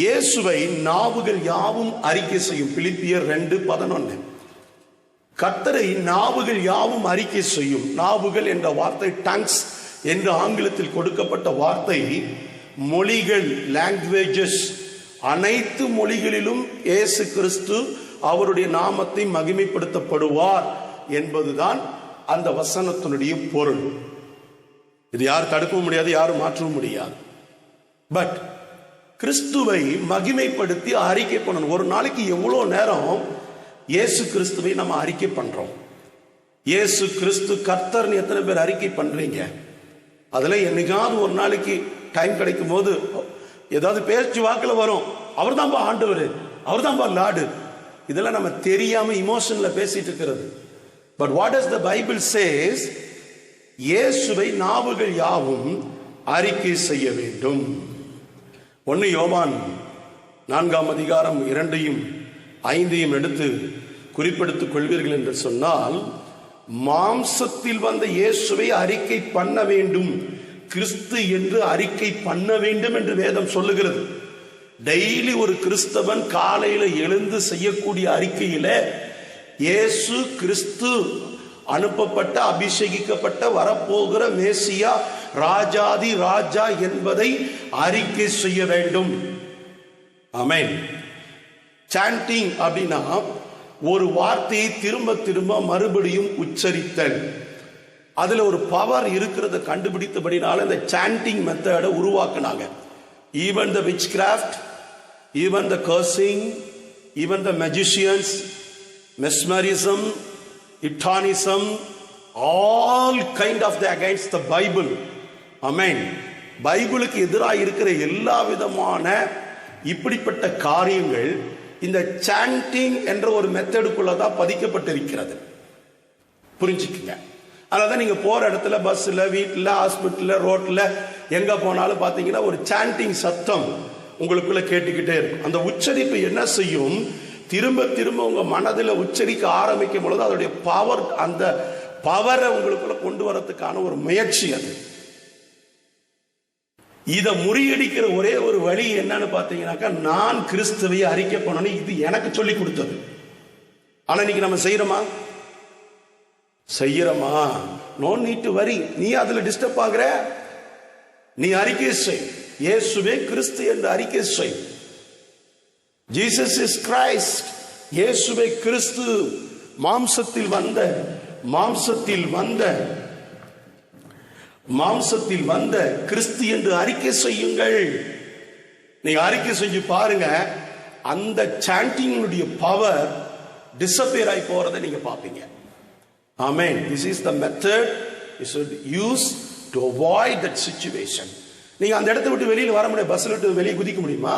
இயேசுவை நாவுகள் யாவும் அறிக்கை செய்யும். பிலிப்பியர் 2:11, கர்த்தரை நாவுகள் யாவும் அறிக்கை செய்யும். நாவுகள் என்ற வார்த்தை டங்ஸ் என்று ஆங்கிலத்தில் கொடுக்கப்பட்ட வார்த்தை மொழிகள், லாங்குவேஜஸ். அனைத்து மொழிகளிலும் இயேசு கிறிஸ்து அவருடைய நாமத்தை மகிமைப்படுத்தப்படுவார் என்பதுதான் அந்த வசனத்தினுடைய பொருள். இது யார் தடுக்கவும் முடியாது, யாரும் மாற்றவும் முடியாது. பட் கிறிஸ்துவை மகிமைப்படுத்தி அறிக்கை பண்ணணும். ஒரு நாளைக்கு எவ்வளவு நேரம் இயேசு கிறிஸ்துவை நம்ம அறிக்கை பண்றோம்? இயேசு கிறிஸ்து கர்த்தர்னு எத்தனை பேர் அறிக்கை பண்றீங்க? அதுல என்னைக்காவது ஒரு நாளைக்கு டைம் கிடைக்கும் போது ஏதாவது பேச்சு வாக்கில் வரும், அவர் தான்ப்பா ஆண்டவர், அவர் தான்ப்பா லார்டு. இதெல்லாம் நம்ம தெரியாம இமோஷன்ல பேசிட்டு இருக்கிறது. But what does the Bible chase? இயேசுவை நாவுகள் யாவும் அறிக்கை செய்ய வேண்டும். 1 யோவான் 4ஆம் அதிகாரம் 2ஐயும் 5ஐயும் எடுத்து குறிப்பெடுத்துக் கொள்வீர்கள் என்று சொன்னால், மாம்சத்தில் வந்த இயேசுவை அறிக்கை பண்ண வேண்டும், கிறிஸ்து என்று அறிக்கை பண்ண வேண்டும் என்று வேதம் சொல்லுகிறது. டெய்லி ஒரு கிறிஸ்தவன் காலையில எழுந்து செய்யக்கூடிய அறிக்கையில இயேசு கிறிஸ்து அனுப்பப்பட்ட, அபிஷேகிக்கப்பட்ட, வரப்போகிற மேசியா, ராஜாதி ராஜா என்பதை அறிக்கை செய்ய வேண்டும். ஆமென். சாண்டிங் அப்படின்னா ஒரு வார்த்தையை திரும்ப திரும்ப மறுபடியும் உச்சரித்தல். அதுல ஒரு பவர் இருக்கிறத கண்டுபிடித்தபடினால இந்த சாண்டிங் மெத்தடை உருவாக்குனாங்க. Even the witchcraft, even the cursing, even the magicians, mesmerism, இட்டானிசம், all kind of the against the Bible. Amen. பைபிளுக்கு எதிராக இருக்கிற எல்லா விதமான இப்படிப்பட்ட காரியங்கள் இந்த சாண்டிங் என்ற ஒரு மெத்தடுக்குள்ளதான் பதிக்கப்பட்டிருக்கிறது. புரிஞ்சுக்குங்க. அதனால நீங்க போற இடத்துல, பஸ்ல, வீட்டுல, ஹாஸ்பிட்டல்ல, ரோட்ல, எங்க போனாலும் பாத்தீங்கன்னா ஒரு சாண்டிங் சத்தம் உங்களுக்குள்ள கேட்டுக்கிட்டே இருக்கும். அந்த உச்சரிப்பு என்ன செய்யும்? திரும்ப திரும்ப உங்க மனதில் உச்சரிக்க ஆரம்பிக்கும் பொழுது அதோடைய பவர், அந்த பவரை உங்களுக்குள்ள கொண்டு வரதுக்கான ஒரு முயற்சி அது. இதை முறியடிக்கிற ஒரே ஒரு வழி என்னன்னு பாத்தீங்கன்னாக்கா, நான் கிறிஸ்துவை அறிக்கை பண்ணணும். இது எனக்கு சொல்லி கொடுத்தது. ஆனா இன்னைக்கு நம்ம செய்யறோமா? No need to worry. நீ அதுல டிஸ்டர்ப் ஆகுற. நீ அறிக்கை செய், இயேசுவே கிறிஸ்து என்று அறிக்கை செய். Jesus is Christ. இயேசுவே கிறிஸ்து, மாம்சத்தில் வந்த கிறிஸ்து என்று அறிக்கை செய்யுங்கள். நீங்க அறிக்கை செஞ்சு பாருங்க, அந்த சாண்டிங்குடைய பவர் டிஸப்பியர் ஆகி போறதை நீங்க பாப்பீங்க. Amen. This is the method you should use to avoid that situation. நீங்க அந்த இடத்தை விட்டு வெளியில வர முடியும். பஸ்ல விட்டு வெளியே குதிக்க முடியுமா?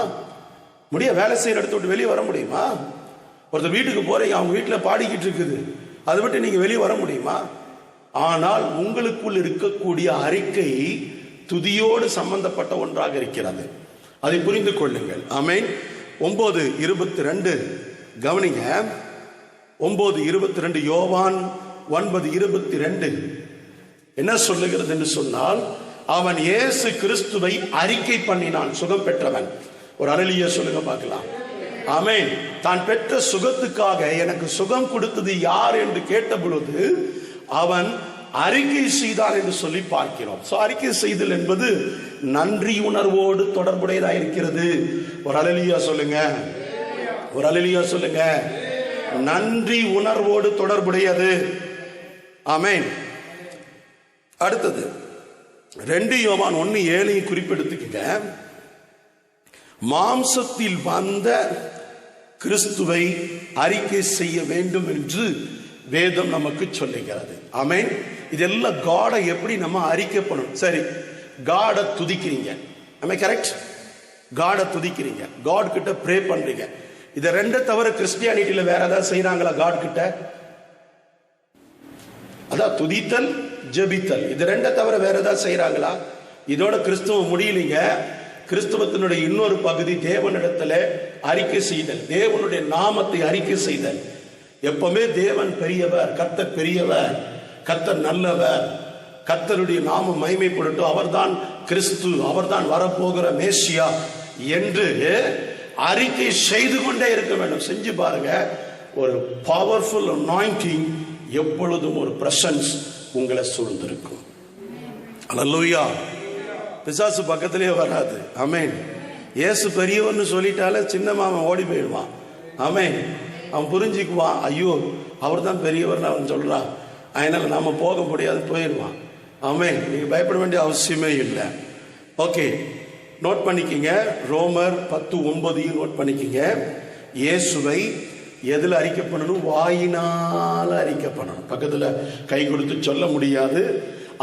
வேலை செய்யற இடத்தை விட்டு வெளியே வர முடியுமா? ஒருத்தர் வீட்டுக்கு போறீங்க, அவங்க வீட்டுல பாடிக்கிட்டு இருக்குது, அதை விட்டு நீங்க வெளியே வர முடியுமா? ஆனால் உங்களுக்குள் இருக்கக்கூடிய அறிக்கை துதியோடு சம்பந்தப்பட்ட ஒன்றாக இருக்கிறது. அதை புரிந்து கொள்ளுங்கள். ஆமென். 9:22 கவனிங்க. 9:22 யோவான் 9:22 என்ன சொல்லுகிறது என்று சொன்னால், அவன் இயேசு கிறிஸ்துவை அறிக்கை பண்ணினான், சுகம் பெற்றவன். ஒரு அல்லேலூயா சொல்லுங்க பார்க்கலாம். ஆமென். தான் பெற்ற சுகத்துக்காக எனக்கு சுகம் கொடுத்தது யார் என்று கேட்ட பொழுது அவன் அறிக்கை செய்தான் என்று சொல்லி பார்க்கிறோம். அறிக்கை செய்தல் என்பது நன்றி உணர்வோடு தொடர்புடையதாக இருக்கிறது. ஒரு அல்லேலூயா சொல்லுங்க. ஒரு அல்லேலூயா சொல்லுங்க. நன்றி உணர்வோடு தொடர்புடையது. ஆமென். அடுத்தது 2 யோவான் 1:7 குறிப்பெடுத்துக்கங்க. மாம்சத்தில் வந்த கிறிஸ்துவை அறிக்கை செய்ய வேண்டும் என்று வேதம் நமக்கு சொல்லுகிறது. ஆமென். இதெல்லாம் காடை எப்படி நம்ம அறிக்கை பண்ணணும்? சரி, காடை துதிக்கிறீங்க, கரெக்ட்? காடை துதிக்கிறீங்க, காட் கிட்ட ப்ரே பண்றீங்க. இதை ரெண்டை தவிர கிறிஸ்டியானிட்டியில வேற ஏதாவது செய்யறாங்களா? காட் கிட்ட அதான் துதித்தல், ஜெபித்தல், இது ரெண்டை தவிர வேற ஏதாவது செய்யறாங்களா? இதோட கிறிஸ்துவம் முடியலீங்க. கிறிஸ்துவத்தினுடைய இன்னொரு பகுதி தேவனிடத்துல அறிக்கை செய்தல், தேவனுடைய நாமத்தை அறிக்கை செய்தல். எப்பவுமே தேவன் பெரியவர், கர்த்தர் பெரியவர், கர்த்தர் நல்லவர், கர்த்தருடைய நாமம் மகிமைப்படட்டும், அவர்தான் கிறிஸ்து, அவர்தான் வரப்போகிற மேசியா என்று அறிக்கை செய்து கொண்டே இருக்க வேண்டும். செஞ்சு பாருங்க, ஒரு பவர்ஃபுல் அனாயிண்டிங், எப்பொழுதும் ஒரு பிரசன்ஸ் உங்களை சூழ்ந்திருக்கும். அல்லேலூயா. பிசாசு பக்கத்திலே வராது. ஆமென். இயேசு பெரியவர்னு சொல்லிட்டாலே சின்ன மாமன் ஓடி போயிடுவான். ஆமென். அவன் புரிஞ்சுக்குவான், ஐயோ அவர் தான் பெரியவர் அவன் சொல்றான், அதனால நாம போக முடியாது, போயிடுவான். ஆமென். நீங்க பயப்பட வேண்டிய அவசியமே இல்லை. ஓகே, நோட் பண்ணிக்கிங்க. ரோமர் 10:9 நோட் பண்ணிக்கிங்க. இயேசுவை எதுல அறிக்கை பண்ணணும்? வாயினால அறிக்கை பண்ணணும். பக்கத்துல கை கொடுத்து சொல்ல முடியாது,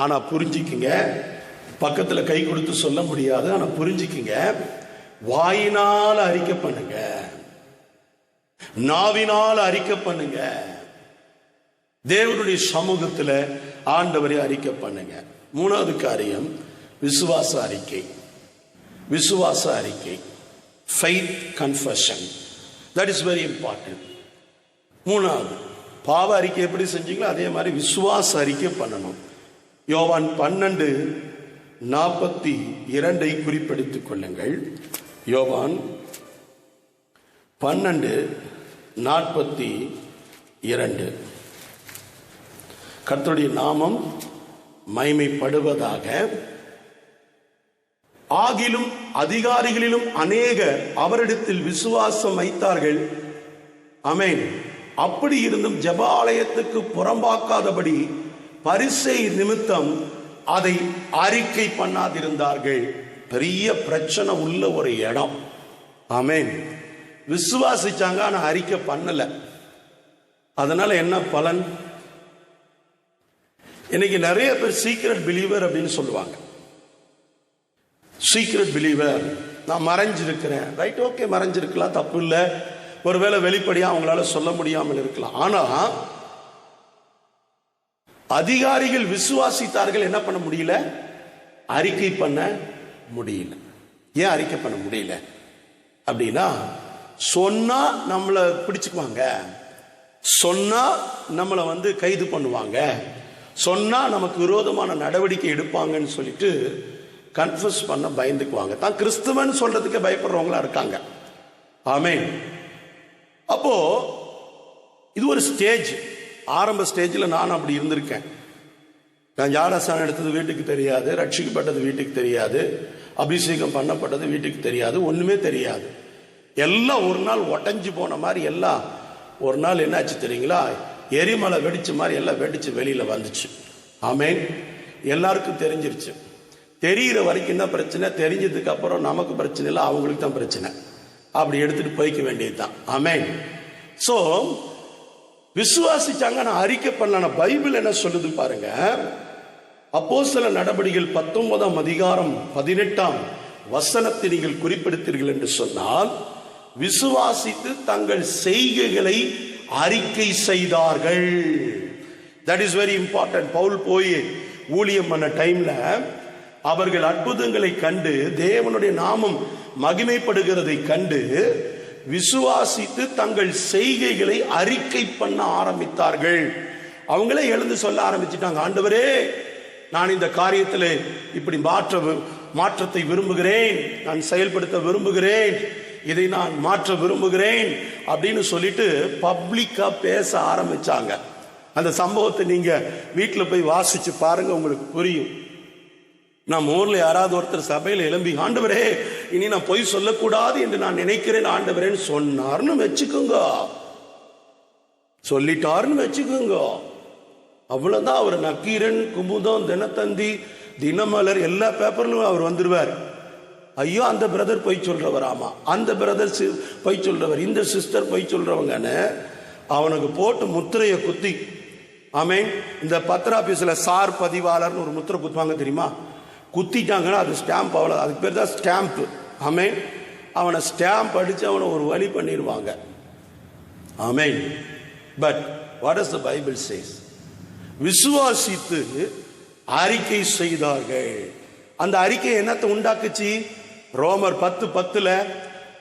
ஆனா புரிஞ்சுக்கிங்க. பக்கத்துல கை கொடுத்து சொல்ல முடியாது, ஆனா புரிஞ்சுக்கிங்க. வாயினால அறிக்கை பண்ணுங்க, நாவினால் அறிக்கை பண்ணுங்க, தேவனுடைய சமூகத்துல ஆண்டவரை அறிக்கை பண்ணுங்க. 3வது காரியம் விசுவாச அறிக்கை. விசுவாச அறிக்கை, faith confession, that is very important. 3வது பாவ அறிக்கை எப்படி செஞ்சீங்களோ அதே மாதிரி விசுவாச அறிக்கை பண்ணணும். யோவான் 12:42 குறிப்பெடுத்துக் கொள்ளுங்கள். யோவான் 12:42. கர்த்தருடைய நாமம் மகிமைப்படுவதாக. ஆகிலும் அதிகாரிகளிலும் அநேகர் அவரிடத்தில் விசுவாசம் வைத்தார்கள். ஆமென். அப்படி இருந்தும் ஜெபாலயத்துக்கு புறம்பாக்காதபடி பரிசேயர் நிமித்தம் அதை அறிக்கை பண்ணாதிருந்தார்கள். பெரிய பிரச்சனை உள்ள ஒரு இடம். ஆமென். விசுவாசிச்சாங்க, ஆனா அறிக்கை பண்ணல. அதனால என்ன பலன்? இன்னைக்கு நிறைய பேர் சீக்ரெட் பிலீவர் அப்படின்னு சொல்லுவாங்க. சீக்ரெட் பிலீவர், நான் மறைஞ்சிருக்கிறேன். ரைட், ஓகே, மறைஞ்சிருக்கலாம், தப்பு இல்லை. ஒருவேளை வெளிப்படையா அவங்களால சொல்ல முடியாமல் இருக்கலாம். ஆனா அதிகாரிகள் விசுவாசித்தார்கள், என்ன பண்ண முடியல? அறிக்கை பண்ண முடியல. ஏன் அறிக்கை பண்ண முடியல அப்படின்னா, சொன்னா நம்மளை பிடிச்சுக்குவாங்க, சொன்னா நம்மளை கைது பண்ணுவாங்க, சொன்னா நமக்கு விரோதமான நடவடிக்கை எடுப்பாங்கன்னு சொல்லிட்டு கன்ஃபஸ் பண்ண பயந்துக்குவாங்க. தான் கிறிஸ்துவன் சொல்றதுக்கு பயப்படுறவங்களா இருக்காங்க. ஆமென். அப்போ இது ஒரு ஸ்டேஜ். ஆரம்ப ஸ்டேஜில் நான் அப்படி இருந்திருக்கேன். நான் ஞானஸ்நானம் எடுத்தது வீட்டுக்கு தெரியாது, ரட்சிக்கப்பட்டது வீட்டுக்கு தெரியாது, அபிஷேகம் பண்ணப்பட்டது வீட்டுக்கு தெரியாது, ஒண்ணுமே தெரியாது. எல்லாம் ஒரு நாள் ஒட்டஞ்சு போன மாதிரி, எல்லாம் ஒரு நாள் என்னாச்சு தெரியுங்களா? எரிமலை வெடிச்ச மாதிரி எல்லாம் வெடிச்சு வெளியில வந்துச்சு. ஆமென். எல்லாருக்கும் தெரிஞ்சிருச்சு. தெரிகிற வரைக்கும் என்ன பிரச்சனை? தெரிஞ்சதுக்கு அப்புறம் நமக்கு பிரச்சனை இல்லை, அவங்களுக்கு தான் பிரச்சனை. அப்படி எடுத்துட்டு போய்க்க வேண்டியதுதான். ஆமென். சோ விசுவாசிச்சாங்க, நான் அறிக்கை பண்ணல. பைபிள் என்ன சொல்லுது பாருங்க. அப்போஸ்தலர் நடபடிகள் 19ஆம் அதிகாரம் 18ஆம் வசனத்தை நீங்கள் குறிப்பிடுத்தீர்கள் என்று சொன்னால், விசுவாசித்து தங்கள் செய்கைகளை அறிக்கை செய்தார்கள். That is very important. Paul போய் ஊழியம் பண்ண டைம்ல அவர்கள் அற்புதங்களை கண்டு, தேவனுடைய நாமம் மகிமைப்படுகிறதை கண்டு, விசுவாசித்து தங்கள் செய்கைகளை அறிக்கை பண்ண ஆரம்பித்தார்கள். அவங்களே எழுந்து சொல்ல ஆரம்பிச்சிட்டாங்க, ஆண்டவரே, நான் இந்த காரியத்தில் இப்படி மாற்றத்தை விரும்புகிறேன், நான் செயல்படுத்த விரும்புகிறேன், இதை நான் மாற்ற விரும்புகிறேன் அப்படின்னு சொல்லிட்டு பப்ளிக்கா பேச ஆரம்பிச்சாங்க. அந்த சம்பவத்தை நீங்க வீட்டில் போய் வாசிச்சு பாருங்க, உங்களுக்கு புரியும். நம்ம ஊர்ல யாராவது ஒருத்தர் சபையில எழும்பி, ஆண்டவரே, இனி நான் பொய் சொல்லக்கூடாது என்று நான் நினைக்கிறேன் ஆண்டவரேன்னு சொன்னார்னு வச்சுக்கோங்க, சொல்லிட்டாருன்னு வச்சுக்கோங்க, அவ்வளவுதான். அவர் நக்கீரன், குமுதம், தினத்தந்தி, தினமலர் எல்லா பேப்பர்லும் அவர் வந்துருவார். ஐயோ, அந்த பிரதர் பொய் சொல்றவராமா, அந்த பிரதர் பொய் சொல்றவர், இந்த சிஸ்டர் பொய் சொல்றவங்கன்னு அவனுக்கு போட்டு முத்திரையை குத்தி. ஆமென். இந்த பத்திர ஆபீஸ்ல சார் பதிவாளர்னு ஒரு முத்திரை குத்துவாங்க தெரியுமா? குத்திட்டாங்கன்னா அது ஸ்டாம்ப், அவ்வளோ, அதுக்கு பேர் தான் ஸ்டாம்ப். ஆமென். அவனை ஸ்டாம்ப் அடிச்சு அவனை ஒரு வழி பண்ணிடுவாங்க. Amen. But what is the Bible says? விசுவாசித்து அறிக்கை செய்தார்கள். அந்த அறிக்கை என்னத்தை உண்டாக்குச்சு? ரோமர் 10:10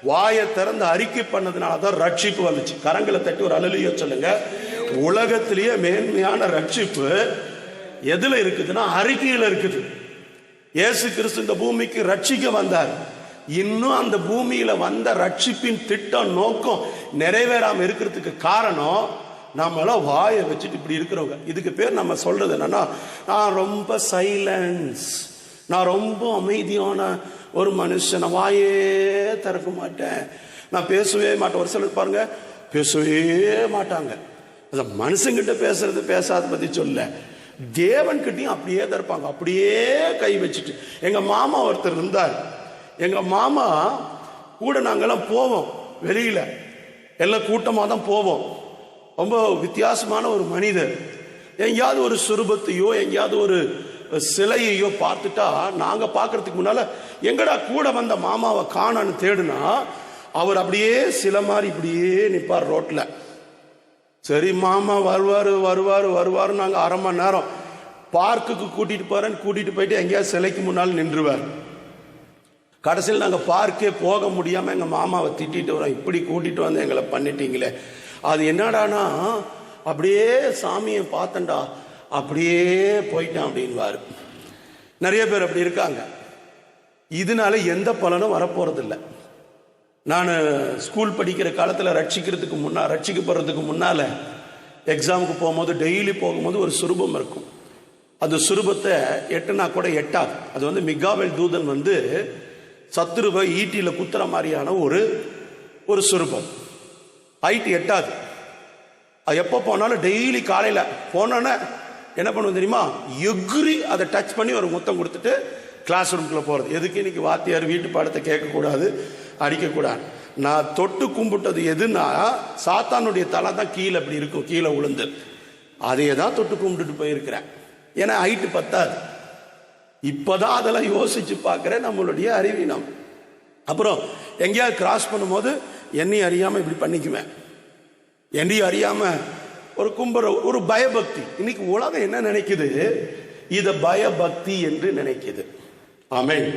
வாயை திறந்து அறிக்கை பண்ணதுனால தான் ரட்சிப்பு வந்துச்சு. கரங்களை தட்டி ஒரு அல்லேலூயா சொல்லுங்க. உலகத்திலேயே மேன்மையான ரட்சிப்பு எதுல இருக்குதுன்னா அறிக்கையில இருக்குது. இயேசு கிறிஸ்து இந்த பூமிக்கு ரட்சிக்க வந்தார். இன்னும் அந்த பூமியில வந்த ரட்சிப்பின் திட்டம், நோக்கம் நிறைவேறாம இருக்கிறதுக்கு காரணம் நம்மளாம் வாயை வச்சுட்டு இப்படி இருக்கிறவங்க. இதுக்கு பேர் நம்ம சொல்றது என்னன்னா, நான் ரொம்ப சைலன்ஸ், நான் ரொம்ப அமைதியான ஒரு மனுஷன், நான் வாயே திறக்க மாட்டேன், நான் பேசவே மாட்டேன். ஒரு சிலர் பாருங்க பேசவே மாட்டாங்க. மனுஷங்கிட்ட பேசுறது பேசாத பத்தி சொல்ல, தேவன் கிட்டையும் அப்படியே தருப்பாங்க, அப்படியே கை வச்சுட்டு. எங்க மாமா ஒருத்தர் இருந்தார். எங்க மாமா கூட நாங்கெல்லாம் போவோம், வெளியில எல்லாம் கூட்டமா தான் போவோம். ரொம்ப வித்தியாசமான ஒரு மனிதர். எங்கேயாவது ஒரு சுரூபத்தையோ எங்கேயாவது ஒரு சிலையையோ பார்த்துட்டா நாங்க பார்க்கறதுக்கு முன்னால எங்கடா கூட வந்த மாமாவை காணான்னு தேடுனா அவர் அப்படியே சில மாதிரி இப்படியே நிற்பார் ரோட்ல. சரி, மாமா வருவாரு வருவாரு வருவாரு. நாங்க அரை மணி நேரம் பார்க்குக்கு கூட்டிட்டு போறேன்னு கூட்டிட்டு போயிட்டு எங்கேயாவது சிலைக்கு முன்னால் நின்றுவார். கடைசியில் நாங்க பார்க்கே போக முடியாம எங்க மாமாவை திட்டிட்டு வரோம், இப்படி கூட்டிட்டு வந்து எங்களை பண்ணிட்டீங்களே. அது என்னடானா, அப்படியே சாமியை பார்த்தண்டா, அப்படியே போயிட்டான் அப்படின்வாரு. நிறைய பேர் அப்படி இருக்காங்க. இதனால எந்த பலனும் வரப்போறது இல்லை. நான் ஸ்கூல் படிக்கிற காலத்தில் ரட்சிக்கப்படுறதுக்கு முன்னால எக்ஸாமுக்கு போகும்போது, டெய்லி போகும்போது ஒரு சுரூபம் இருக்கும். அந்த சுரூபத்தை எட்டுனா கூட எட்டாது. அது மிகாவேல் தூதன் சத்துருவை ஈட்டியில குத்துற மாதிரியான ஒரு சுரூபம். ஹைட் எட்டாது. எப்போ போனாலும் டெய்லி காலையில் போனோன்னே என்ன பண்ணுவோம் தெரியுமா? எக்ரி அதை டச் பண்ணி ஒரு முத்தம் கொடுத்துட்டு கிளாஸ் ரூம்குள்ள போறது. எதுக்கு? இன்னைக்கு வாத்தியார் வீட்டு பாடத்தை கேட்கக்கூடாது, அடிக்கக்கூடாது. நான் தொட்டு கும்பிட்டது எதுன்னா, சாத்தானுடைய தலை தான் கீழே அப்படி இருக்கும், கீழே விழுந்து அதையே தான் தொட்டு கும்பிட்டுட்டு போயிருக்கிறேன். ஏன்னா ஹைட்டு பத்தாது. இப்பதான் அதெல்லாம் யோசிச்சு பார்க்கிறேன், நம்மளுடைய அறிவீனம். அப்புறம் எங்கேயாவது கிராஸ் பண்ணும்போது என்னையும் அறியாம இப்படி பண்ணிக்குவேன், என்னையும் அறியாம ஒரு கும்புற ஒரு பயபக்தி. இன்னைக்கு உலகம் என்ன நினைக்குது? இத பயபக்தி என்று நினைக்குது. ஆமென்.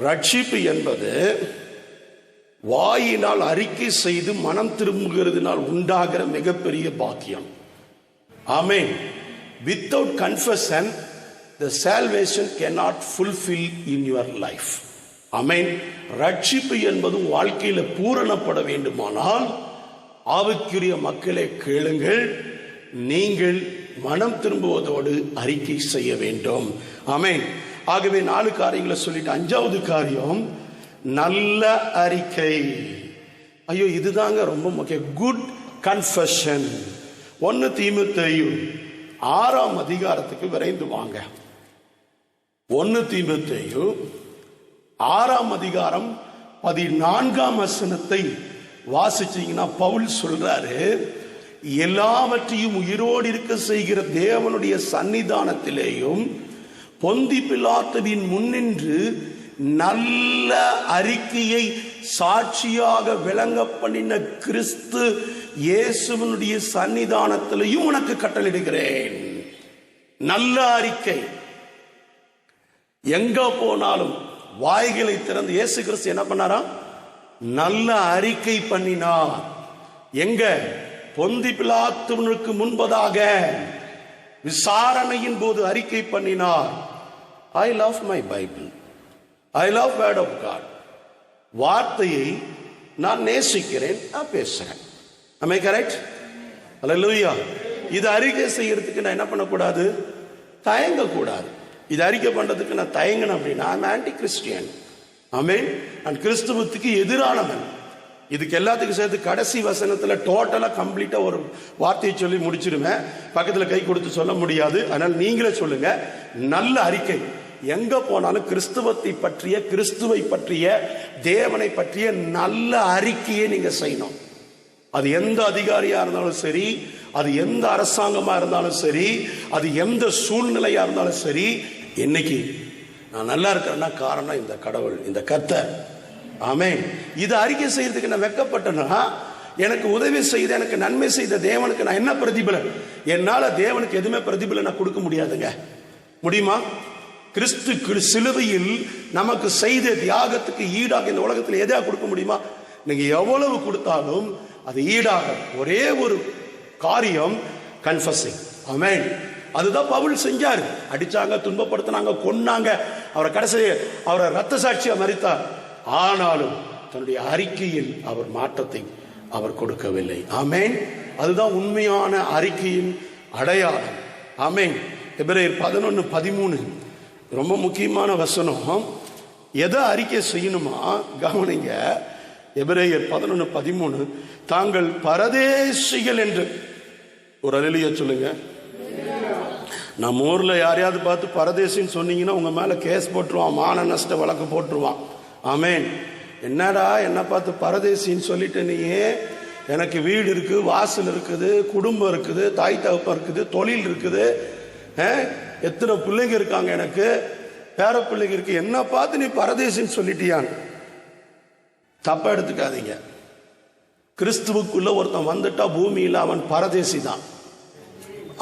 ரட்சிப்பு என்பது வாயினால் அறிக்கை செய்து மனம் திரும்புகிறதுனால் உண்டாகிற மிகப்பெரிய பாக்கியம். ஆமென். Without confession, the salvation cannot fulfill in your life. ஆமென். ரட்சிப்பு என்பது வாழ்க்கையில பூரணப்பட வேண்டுமானால், ஆவிக்குரிய மக்களே கேளுங்கள், நீங்கள் மனம் திரும்புவதோடு அறிக்கை செய்ய வேண்டும். ஆமென். ஆகவே 4 காரியங்களை சொல்லிட்டு 5வது காரியம் நல்ல அறிக்கை. ஐயோ, இதுதாங்க ரொம்ப முக்கியம். Good confession. 1 தீமோத்தேயு 6ஆம் அதிகாரத்துக்கு விரைந்து வாங்க. 1 தீமோத்தேயு 6ஆம் அதிகாரம் 14ஆம் வசனத்தை வாசிச்சீங்கன்னா பவுல் சொல்றாரு, எல்லாவற்றையும் உயிரோடு இருக்க செய்கிற தேவனுடைய சன்னிதானத்திலேயும் பொந்தி பிலாத்துவின் முன்னின்று நல்ல அறிக்கையை சாட்சியாக விளங்க பண்ணின கிறிஸ்து இயேசுவனுடைய சன்னிதானத்திலையும் உனக்கு கட்டளையிடுகிறேன். நல்ல அறிக்கை. எங்க போனாலும் வாய்களை திறந்து இயேசு கிறிஸ்து என்ன பண்ணாரா? நல்ல அறிக்கை பண்ணினார். எங்க? பொந்தி பிலாத்துவனுக்கு முன்பதாக விசாரணையின் போது அறிக்கை பண்ணினார். I love my Bible, I love word of God. வார்த்தையை நான் நேசிக்கிறேன், நான் பேசுறேன். am I correct? ஹல்லேலூயா. இது அறிக்கை செய்யறதுக்கு நான் என்ன பண்ணக்கூடாது? தயங்க கூடாது. இது அறிக்கை பண்றதுக்கு நான் தயங்கணும் அப்படின்னா I'm anti Christian. ஆமென். நான் கிறிஸ்துவத்துக்கு எதிரானவன். இதுக்கு எல்லாத்துக்கும் சேர்த்து கடைசி வசனத்துல டோட்டலா கம்ப்ளீட்டா ஒரு வார்த்தையை சொல்லி முடிச்சிருவேன். பக்கத்துல கை கொடுத்து சொல்ல முடியாது. அதனால நீங்களே சொல்லுங்க. நல்ல அறிக்கை. எங்க போனாலும் கிறிஸ்துவத்தை பற்றிய, கிறிஸ்துவை பற்றிய, தேவனை பற்றிய நல்ல அறிக்கையை நீங்க செய்யணும். அது எந்த அதிகாரியா இருந்தாலும் சரி, அது எந்த அரசாங்கமா இருந்தாலும் சரி, அது எந்த சூழ்நிலையா இருந்தாலும் சரி, இன்னைக்கு நான் நல்லா இருக்கிறேன்னா காரணம் இந்த கடவுள், இந்த கர்த்தர். ஆமென். இது அறிக்கை செய்யறதுக்கு நான் வெட்கப்பட்டேன்னா, எனக்கு உதவி செய்த, எனக்கு நன்மை செய்த தேவனுக்கு நான் என்ன பிரதிபலன்? என்னால தேவனுக்கு எதுவுமே பிரதிபலன் நான் கொடுக்க முடியாதுங்க. முடியுமா? கிறிஸ்து சிலுவையில் நமக்கு செய்த தியாகத்துக்கு ஈடாக இந்த உலகத்தில் எதையா கொடுக்க முடியுமா? நீங்க எவ்வளவு கொடுத்தாலும் அது ஈடாக ஒரே ஒரு காரியம், கன்ஃபஸிங். ஆமென். அதுதான் பவுல் செஞ்சார். அடிச்சாங்க, துன்பப்படுத்தினாங்க, கொன்னாங்க, அவரை கடைசி அவரை ரத்த சாட்சியா மரித்தார். ஆனாலும் தன்னுடைய அறிக்கையில் அவர் மாற்றத்தை அவர் கொடுக்கவில்லை. ஆமென். அதுதான் உண்மையான அறிக்கையின் அடையாளம். ஆமென். எபிரேயர் 11:13 ரொம்ப முக்கியமான வசனம். எதை அறிக்கை செய்யணுமா? கவனிங்க. எபிரேயர் 11:13 தாங்கள் பரதேசிகள் என்று ஒரு அல்லேலூயா சொல்லுங்க. நம்ம ஊர்ல யாரையாவது பார்த்து பரதேசின்னு சொன்னீங்கன்னா உங்க மேல கேஸ் போட்டுருவான், மான நஷ்ட வழக்கு போட்டுருவான். ஆமென். என்னடா என்ன பார்த்து பரதேசின்னு சொல்லிட்டு நீயே? எனக்கு வீடு இருக்கு, வாசல் இருக்குது, குடும்பம் இருக்குது, தாய் தகப்பம் இருக்குது, தொழில் இருக்குது, எத்தனை பிள்ளைங்க இருக்காங்க, எனக்கு பேர பிள்ளைங்க இருக்கு, என்ன பார்த்து நீ பரதேசின்னு சொல்லிட்டியான்? தப்பா எடுத்துக்காதீங்க. கிறிஸ்துவுக்குள்ள ஒருத்தன் வந்துட்டா பூமியில் அவன் பரதேசி தான்.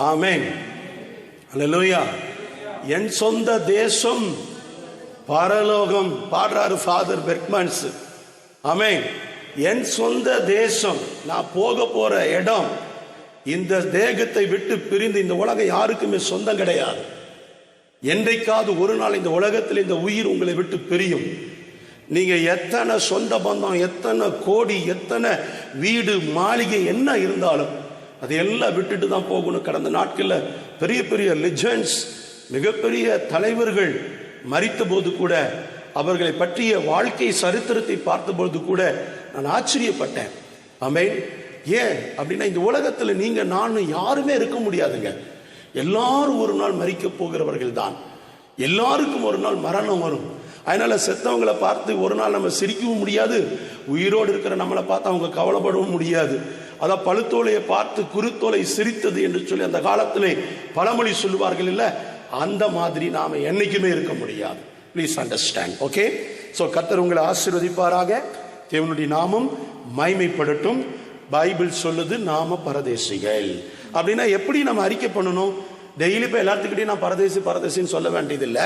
ஆமென். அல்லேலூயா. என் சொந்த தேசம் பரலோகம் பாடுறாரு ஃபாதர் பெர்க்மன்ஸ். ஆமென். என் சொந்த தேசம், நான் போக போற இடம், இந்த தேகத்தை விட்டு பிரிந்து இந்த உலகம் யாருக்குமே சொந்தம் கிடையாது. என்றைக்காவது ஒரு நாள் இந்த உலகத்தில் இந்த உயிர் உங்களை விட்டு பிரியும். நீங்க எத்தனை சொந்த பந்தம், எத்தனை கோடி, எத்தனை வீடு மாளிகை என்ன இருந்தாலும் அதையெல்லாம் விட்டுட்டு தான் போகணும். கடந்த நாட்களில் பெரிய பெரிய லெஜெண்ட்ஸ், மிகப்பெரிய தலைவர்கள் மரித்த போது கூட, அவர்களை பற்றிய வாழ்க்கை சரித்திரத்தை பார்த்தபோது கூட நான் ஆச்சரியப்பட்டேன். ஆமென். ஏன் அப்படின்னா, இந்த உலகத்தில் நீங்க நானும் யாருமே இருக்க முடியாதுங்க. எல்லாரும் ஒரு நாள் மரிக்க போகிறவர்கள் தான். எல்லாருக்கும் ஒரு நாள் மரணம் வரும். அதனால செத்தவங்களை பார்த்து ஒரு நாள் நம்ம சிரிக்கவும் முடியாது, உயிரோடு இருக்கிற நம்மளை பார்த்து அவங்க கவலைப்படவும் முடியாது. அதான் பழுத்தோலையை பார்த்து குருத்தோலை சிரித்தது என்று சொல்லி அந்த காலத்திலே பழமொழி சொல்லுவார்கள் இல்ல, அந்த மாதிரி நாம என்னைக்குமே இருக்க முடியாது. Please understand. ஓகே, ஸோ கர்த்தர் உங்களை ஆசீர்வதிப்பாராக. தேவனுடைய நாமம் மகிமைப்படட்டும். பைபிள் சொல்லுது நாம பரதேசிகள். அப்படின்னா எப்படி நம்ம அறிக்கை பண்ணணும்? டெய்லி போய் எல்லாத்துக்கிட்டையும் நான் பரதேசி பரதேசின்னு சொல்ல வேண்டியதில்லை.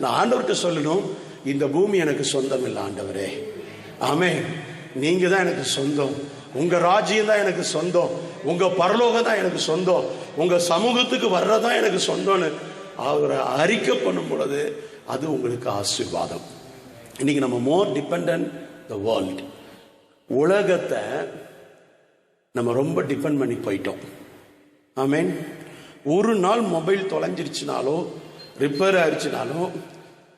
நான் ஆண்டவர்கிட்ட சொல்லணும், இந்த பூமி எனக்கு சொந்தம் இல்லை ஆண்டவரே, ஆமென், நீங்க தான் எனக்கு சொந்தம், உங்க ராஜ்யம் தான் எனக்கு சொந்தம், உங்க பரலோகம் தான் எனக்கு சொந்தம், உங்க சமூகத்துக்கு வர்றதான் எனக்கு சொந்தம்னு அவரை அறிக்கை பண்ணும் பொழுது அது உங்களுக்கு ஆசீர்வாதம். இன்னைக்கு நம்ம மோர் டிபெண்டன்ட் த வேர்ல்ட், உலகத்தை நம்ம ரொம்ப டிபெண்ட் பண்ணி போயிட்டோம். ஆமென். ஒரு நாள் மொபைல் தொலைஞ்சிருச்சுனாலோ, ரிப்பேர் ஆயிடுச்சுனாலும்,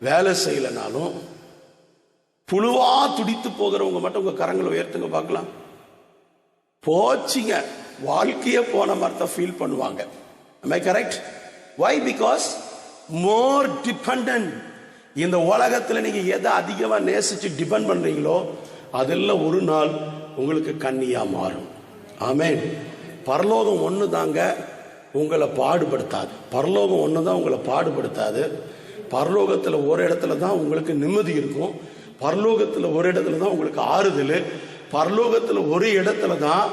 வேலை செய்யலைனாலும், புழுவா துடித்து போகிறவங்க மட்டும் உங்க கரங்களை உயர்த்துங்க பார்க்கலாம். போச்சிங்க, வாழ்க்கையே போன மாதிரி தான் ஃபீல் பண்ணுவாங்க. am I correct? why? because more dependent. இந்த உலகத்தில் நீங்க எதை அதிகமா நேசிச்சு டிபெண்ட் பண்றீங்களோ அதெல்லாம் ஒரு நாள் உங்களுக்கு கண்ணியா மாறும். ஆமென். பரலோகம் ஒன்று தாங்க உங்களை பாடுபடுத்தாது. பரலோகம் ஒன்று தான் உங்களை பாடுபடுத்தாது. பரலோகத்தில் ஒரு இடத்துல தான் உங்களுக்கு நிம்மதி இருக்கும். பரலோகத்தில் ஒரு இடத்துல தான் உங்களுக்கு ஆறுதல். பரலோகத்தில் ஒரு இடத்துல தான்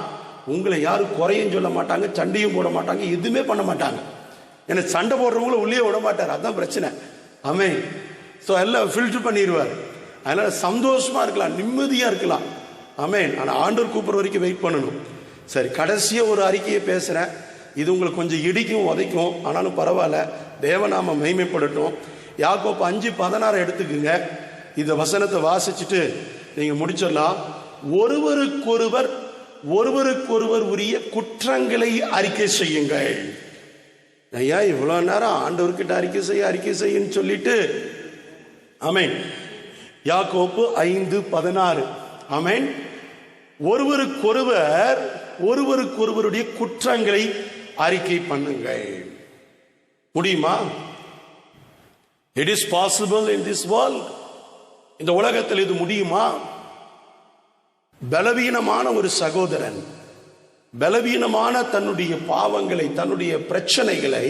உங்களை யாரும் குறையும் சொல்ல மாட்டாங்க, சண்டையும் போட மாட்டாங்க, எதுவுமே பண்ண மாட்டாங்க. ஏன்னா சண்டை போடுறவங்கள உள்ளே விட மாட்டார், அதுதான் பிரச்சனை. ஆமென். ஸோ எல்லாம் ஃபில்டர் பண்ணிடுவார். அதனால சந்தோஷமா இருக்கலாம், நிம்மதியா இருக்கலாம். ஆமென். ஆனால் ஆண்டவர் கூப்பிட்ற வரைக்கும் வெயிட் பண்ணணும். சரி, கடைசியா ஒரு அறிக்கையை பேசுறேன். இது உங்களுக்கு கொஞ்சம் இடிக்கும் உதைக்கும், ஆனாலும் பரவாயில்ல, தேவநாம மகிமைப்படட்டும். யாக்கோப்பு 5:16 எடுத்துக்குங்க. இந்த வசனத்தை வாசிச்சுட்டு நீங்க முடிச்சிடலாம். ஒருவருக்கொருவர் உரிய குற்றங்களை அறிக்கை செய்யுங்கள். ஐயா, இவ்வளவு நேரம் ஆண்டவர்கிட்ட அறிக்கை செய்யுன்னு சொல்லிட்டு, ஆமென். யாக்கோப்பு 5:16. ஆமென். ஒருவருக்கொருவருடைய குற்றங்களை அறிக்கை பண்ணுங்கள். முடியுமா? It is possible in this world. இந்த உலகத்தில் இது முடியுமா? பலவீனமான ஒரு சகோதரன், பலவீனமான தன்னுடைய பாவங்களை, தன்னுடைய பிரச்சனைகளை,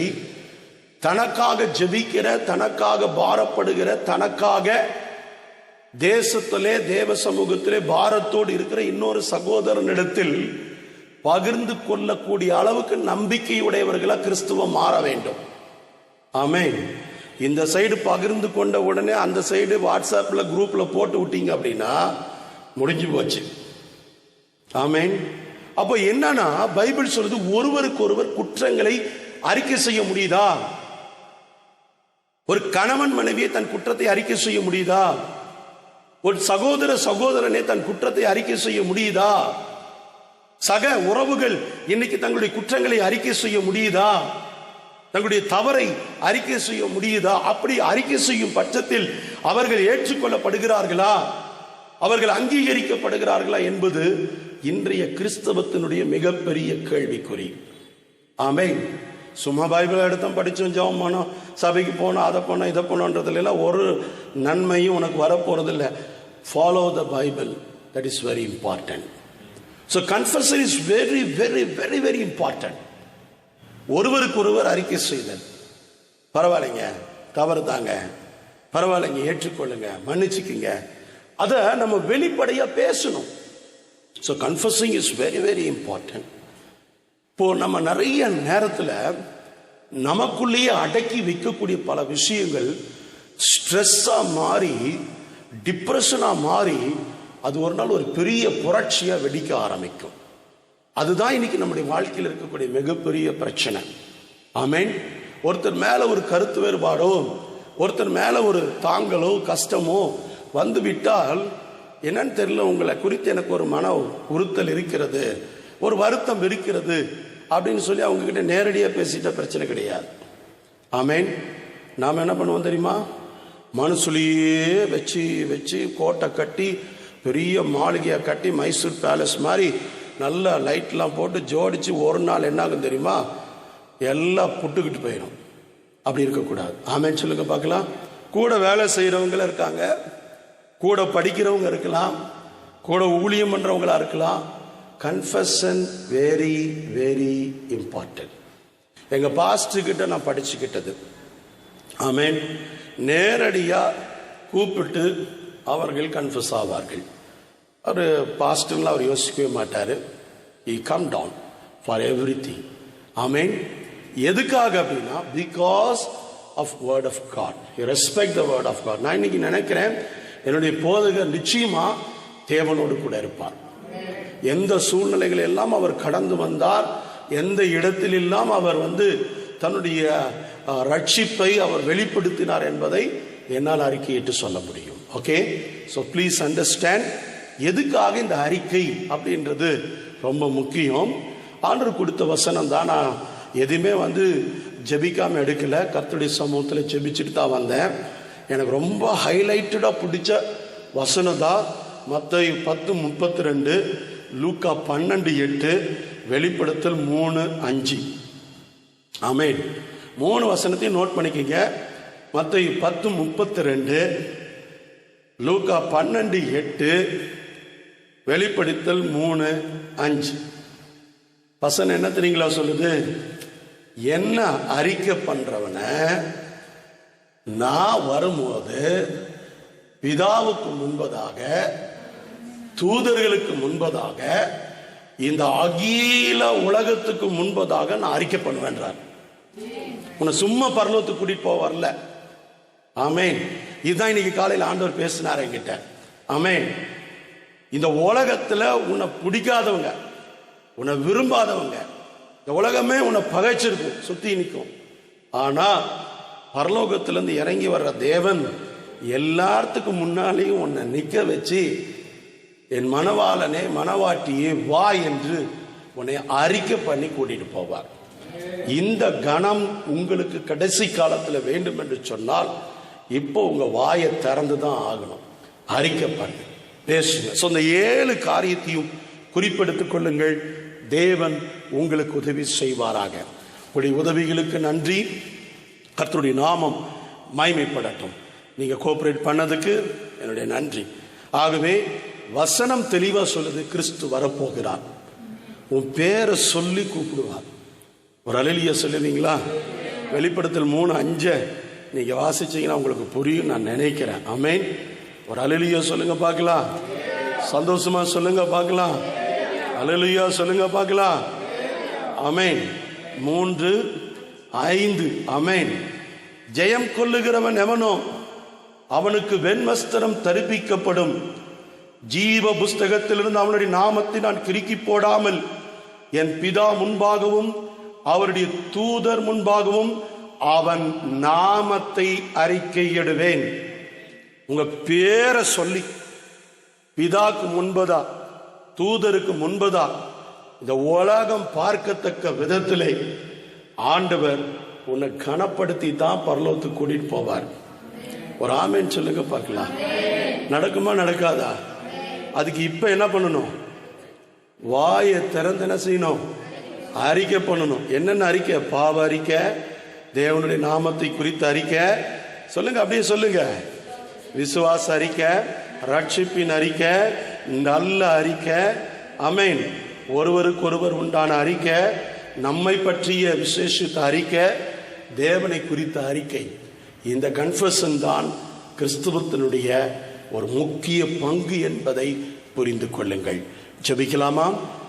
தனக்காக ஜெபிக்கிற, தனக்காக பாரப்படுகிற, தனக்காக தேசத்திலே தேவ சமூகத்திலே பாரத்தோடு இருக்கிற இன்னொரு சகோதரனிடத்தில் பகிர்ந்து கொள்ளக்கூடிய அளவுக்கு நம்பிக்கையுடையவர்களா கிறிஸ்துவம் மாற வேண்டும். ஆமென். இந்த சைடு பகிர்ந்து கொண்ட உடனே அந்த சைடு வாட்ஸ்அப்ல குரூப்ல போட்டு விட்டீங்க அப்படின்னா முடிஞ்சு போச்சு. ஆமென். அப்போ என்னன்னா பைபிள் சொல்றது, ஒருவருக்கொருவர் குற்றங்களை அறிக்கை செய்ய முடியுதா? ஒரு கணவன் மனைவியை தன் குற்றத்தை அறிக்கை செய்ய முடியுதா? ஒரு சகோதரனே தன் குற்றத்தை அறிக்கை செய்ய முடியுதா? சக உறவுகள் இன்னைக்கு தங்களுடைய குற்றங்களை அறிக்கை செய்ய முடியுதா? தங்களுடைய தவறை அறிக்கை செய்ய முடியுதா? அப்படி அறிக்கை செய்யும் பட்சத்தில் அவர்கள் ஏற்றுக்கொள்ளப்படுகிறார்களா? அவர்கள் அங்கீகரிக்கப்படுகிறார்களா என்பது இன்றைய கிறிஸ்தவத்தினுடைய மிகப்பெரிய கேள்விக்குறி. ஆமென். சும்மா பைபிள் எடுத்தோம், படிச்சோம், ஜெபம் பண்ணோம், சபைக்கு போனோம், அதை பண்ணோம், இதை பண்ணோன்றதுல எல்லாம் ஒரு நன்மையும் உனக்கு வரப்போறது இல்லை. Follow the Bible, that is very important. So confession is very very very very important. ஒருவருக்கொருவர் அறிக்கை செய்தல். பரவாயில்லைங்க, தவறு தாங்க, பரவாயில்லைங்க, ஏற்றுக்கொள்ளுங்க, மன்னிச்சுக்குங்க, அதை நம்ம வெளிப்படையா பேசணும். So confessing is very very important. இப்போ நம்ம நிறைய நேரத்தில் நமக்குள்ளேயே அடக்கி வைக்கக்கூடிய பல விஷயங்கள் ஸ்ட்ரெஸ்ஸா மாறி, டிப்ரெஷனா மாறி, அது ஒரு நாள் ஒரு பெரிய புரட்சியா வெடிக்க ஆரம்பிக்கும். அதுதான் இன்னைக்கு நம்முடைய வாழ்க்கையில் இருக்கக்கூடிய மிகப்பெரிய பிரச்சனை. ஆமென். ஒருத்தர் மேல ஒரு கருத்து வேறுபாடோ, ஒருத்தர் மேல ஒரு தாங்களோ கஷ்டமோ வந்து விட்டால், என்னன்னு தெரியல, உங்களை குறித்து எனக்கு ஒரு மன உறுத்தல் இருக்கிறது, ஒரு வருத்தம் இருக்கிறது அப்படின்னு சொல்லி அவங்க கிட்ட நேரடியாக பேசிட்ட பிரச்சனை கிடையாது. ஆமென். நாம் என்ன பண்ணுவோம் தெரியுமா? மனசுலையே வச்சு வச்சு கோட்டை கட்டி, பெரிய மாளிகையை கட்டி, மைசூர் பேலஸ் மாதிரி நல்ல லைட்லாம் போட்டு ஜோடிச்சு ஒரு நாள் என்ன ஆகும் தெரியுமா? எல்லாம் புட்டுக்கிட்டு போயிடும். அப்படி இருக்கக்கூடாது. ஆமென் சொல்லுங்க பார்க்கலாம். கூட வேலை செய்கிறவங்க இருக்காங்க, கூட படிக்கிறவங்க இருக்கலாம், கூட ஊழியம் பண்றவங்களா இருக்கலாம். Confession very very important. எங்க பாஸ்டர் கிட்ட நான் படிச்சுக்கிட்டது, ஆமென், நேரடியா கூப்பிட்டு அவர்கள் கன்ஃபெஸ் ஆவார்கள். அவர் பாஸ்டர்லாம் அவர் யோசிக்கவே மாட்டாரு. he come down for everything. ஆமென். எதுக்காக அப்படின்னா because of word of God. he respect the word of God. நான் இன்னைக்கு நினைக்கிறேன், என்னுடைய போதகர் நிச்சயமா தேவனோடு கூட இருப்பார். எந்த சூழ்நிலைகள் எல்லாம் அவர் கடந்து வந்தார், எந்த இடத்தில் எல்லாம் அவர் தன்னுடைய ரட்சிப்பை அவர் வெளிப்படுத்தினார் என்பதை என்னால் அறிக்கையிட்டு சொல்ல முடியும். ஓகே, ஸோ ப்ளீஸ் அண்டர்ஸ்டாண்ட் எதுக்காக இந்த அறிக்கை அப்படின்றது ரொம்ப முக்கியம். ஆண்டவர் கொடுத்த வசனம் தான். நான் எதுவுமே ஜெபிக்காம எடுக்கல, கர்த்தருடைய சமூகத்தில் ஜெபிச்சுட்டு தான் வந்தேன். எனக்கு ரொம்ப ஹைலைட்டடா பிடிச்ச வசனம் தான் மத்தேயு 10:32, லூக்கா 12:8, வெளிப்படுத்தல் 3:5. ஆமென். 3 வசனத்தையும் நோட் பண்ணிக்கங்க. மத்தேயு 10:32, லூக்கா 12:8, வெளிப்படுத்தல் 3:5. வசனம் என்ன தெரியுங்களா சொல்லுது? என்ன அறிக்கை பண்றவன நான் வரும்போது பிதாவுக்கு முன்பதாக, தூதர்களுக்கு முன்பதாக, இந்த அகில உலகத்துக்கு முன்பதாக நான் அறிக்கை பண்ணுவேன்றார். உன்னை சும்மா பரலோகத்துக்கு கூட்டிட்டு போக வரல. ஆமென். இதுதான் இன்னைக்கு காலையில் ஆண்டவர் பேசினார் என்கிட்ட. ஆமென். இந்த உலகத்துல உன்னை பிடிக்காதவங்க, உன்னை விரும்பாதவங்க, இந்த உலகமே உன்னை பகைச்சிருக்கும், சுத்தி நிற்கும். ஆனா பரலோகத்திலிருந்து இறங்கி வர்ற தேவன் எல்லாத்துக்கும் முன்னாலேயும் உன்னை நிக்க வச்சு, என் மணவாளனே மணவாட்டியே வா என்று உன்னை அறிக்கை பண்ணி கூட்டிட்டு போவார். இந்த கணம் உங்களுக்கு கடைசி காலத்தில் வேண்டும் என்று சொன்னால் இப்போ உங்க வாயை திறந்துதான் ஆகணும். அறிக்கை பண்ணு, பேசுங்க. இந்த 7 காரியத்தையும் குறிப்பெடுத்துக் கொள்ளுங்கள். தேவன் உங்களுக்கு உதவி செய்வாராக. உங்களுடைய உதவிகளுக்கு நன்றி. கர்த்தருடைய நாமம் மகிமைப்படட்டும். நீங்க கோஆபரேட் பண்ணதுக்கு என்னுடைய நன்றி. ஆகவே வசனம் தெளிவா சொல்லுது, கிறிஸ்து வரப்போகிறார். உன் பேரை சொல்லி கூப்பிடுவார். ஒரு அல்லேலூயா சொல்லுவீங்களா? வெளிப்படுத்தல் 3:5 நீங்க வாசிச்சீங்கன்னா உங்களுக்கு புரியும் நான் நினைக்கிறேன். ஆமென். ஒரு அல்லேலூயா சொல்லுங்க பார்க்கலாம். சந்தோஷமா சொல்லுங்க பார்க்கலாம். அல்லேலூயா சொல்லுங்க பார்க்கலாம். ஆமென். 3:5. ஆமென். ஜெயம் கொள்ளுகிறவன் எவனோ அவனுக்கு வெண்வஸ்திரம் தரிப்பிக்கப்படும். ஜீவ புஸ்தகத்திலிருந்து அவனுடைய நாமத்தை நான் கிறுக்கி போடாமல் என் பிதா முன்பாகவும் அவருடைய தூதர் முன்பாகவும் அவன் நாமத்தை அறிக்கையிடுவேன். உங்க பேரை சொல்லி பிதாக்கு முன்பதா தூதருக்கு முன்பதா இந்த உலகம் பார்க்கத்தக்க விதத்திலே ஆண்டவர் உன்னை கனப்படுத்தி தான் பரலோகத்துக்கு கூட்டிட்டு போவார். ஒரு ஆமென் சொல்லுங்க பார்க்கலாம். நடக்குமா நடக்காதா? அதுக்கு இப்ப என்ன பண்ணணும்? வாயை திறந்து என்ன செய்யணும்? அறிக்கை பண்ணணும். என்னென்ன அறிக்கை? பாவ அறிக்கை, தேவனுடைய நாமத்தை குறித்த அறிக்கை, சொல்லுங்க, அப்படியே சொல்லுங்க. விசுவாச அறிக்கை, ரட்சிப்பின் அறிக்கை, நல்ல அறிக்கை, ஆமென், ஒருவருக்கு ஒருவர் உண்டான அறிக்கை, நம்மை பற்றிய விசேஷித்த அறிக்கை, தேவனை குறித்த அறிக்கை. இந்த கன்ஃபெஷன் தான் கிறிஸ்துவத்தினுடைய ஒரு முக்கிய பங்கு என்பதை புரிந்து கொள்ளுங்கள். ஜெபிக்கலாமா?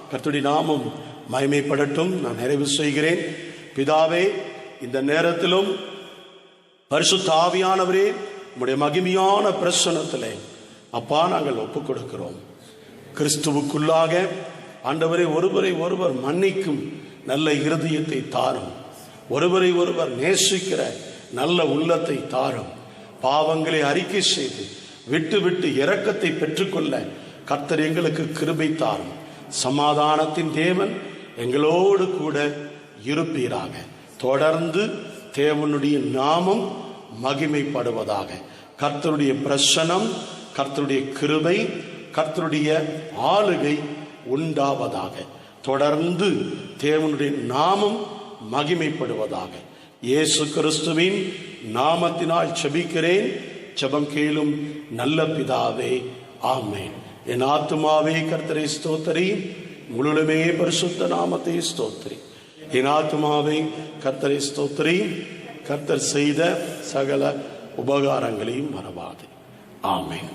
கர்த்தருடைய நாமம் மகிமைப்படட்டும். நான் நிறைவு செய்கிறேன். பிதாவே, இந்த நேரத்திலும் பரிசுத்த ஆவியானவரே, உம்முடைய மகிமையான பிரசன்னத்திலே அப்பா நாங்கள் ஒப்புக் கொடுக்கிறோம். கிறிஸ்துவுக்குள்ளாக ஆண்டவரே ஒருவரை ஒருவர் மன்னிக்கும் நல்ல இருதயத்தை தாரும். ஒருவரை ஒருவர் நேசிக்கிற நல்ல உள்ளத்தை தாரும். பாவங்களை அறிக்கை செய்து விட்டு விட்டு இரக்கத்தை பெற்றுக்கொள்ள கர்த்தர் எங்களுக்கு கிருபை தாரும். சமாதானத்தின் தேவன் எங்களோடு கூட இருப்பீராக. தொடர்ந்து தேவனுடைய நாமம் மகிமைப்படுவதாக. கர்த்தருடைய பிரசன்னம், கர்த்தருடைய கிருபை, கர்த்தருடைய ஆளுகை உண்டாவதாக. தொடர்ந்து தேவனுடைய நாமம் மகிமைப்படுவதாக. இயேசு கிறிஸ்துவின் நாமத்தினால் செபிக்கிறேன், ஜெபம் கேளும் நல்ல பிதாவே, ஆமென். என் ஆத்துமாவே கர்த்தரை ஸ்தோத்திரி, முழுமே பரிசுத்த நாமத்தை ஸ்தோத்திரி. என் ஆத்துமாவே கர்த்தரை ஸ்தோத்திரி, கர்த்தர் செய்த சகல உபகாரங்களையும் மறவாதே. ஆமென்.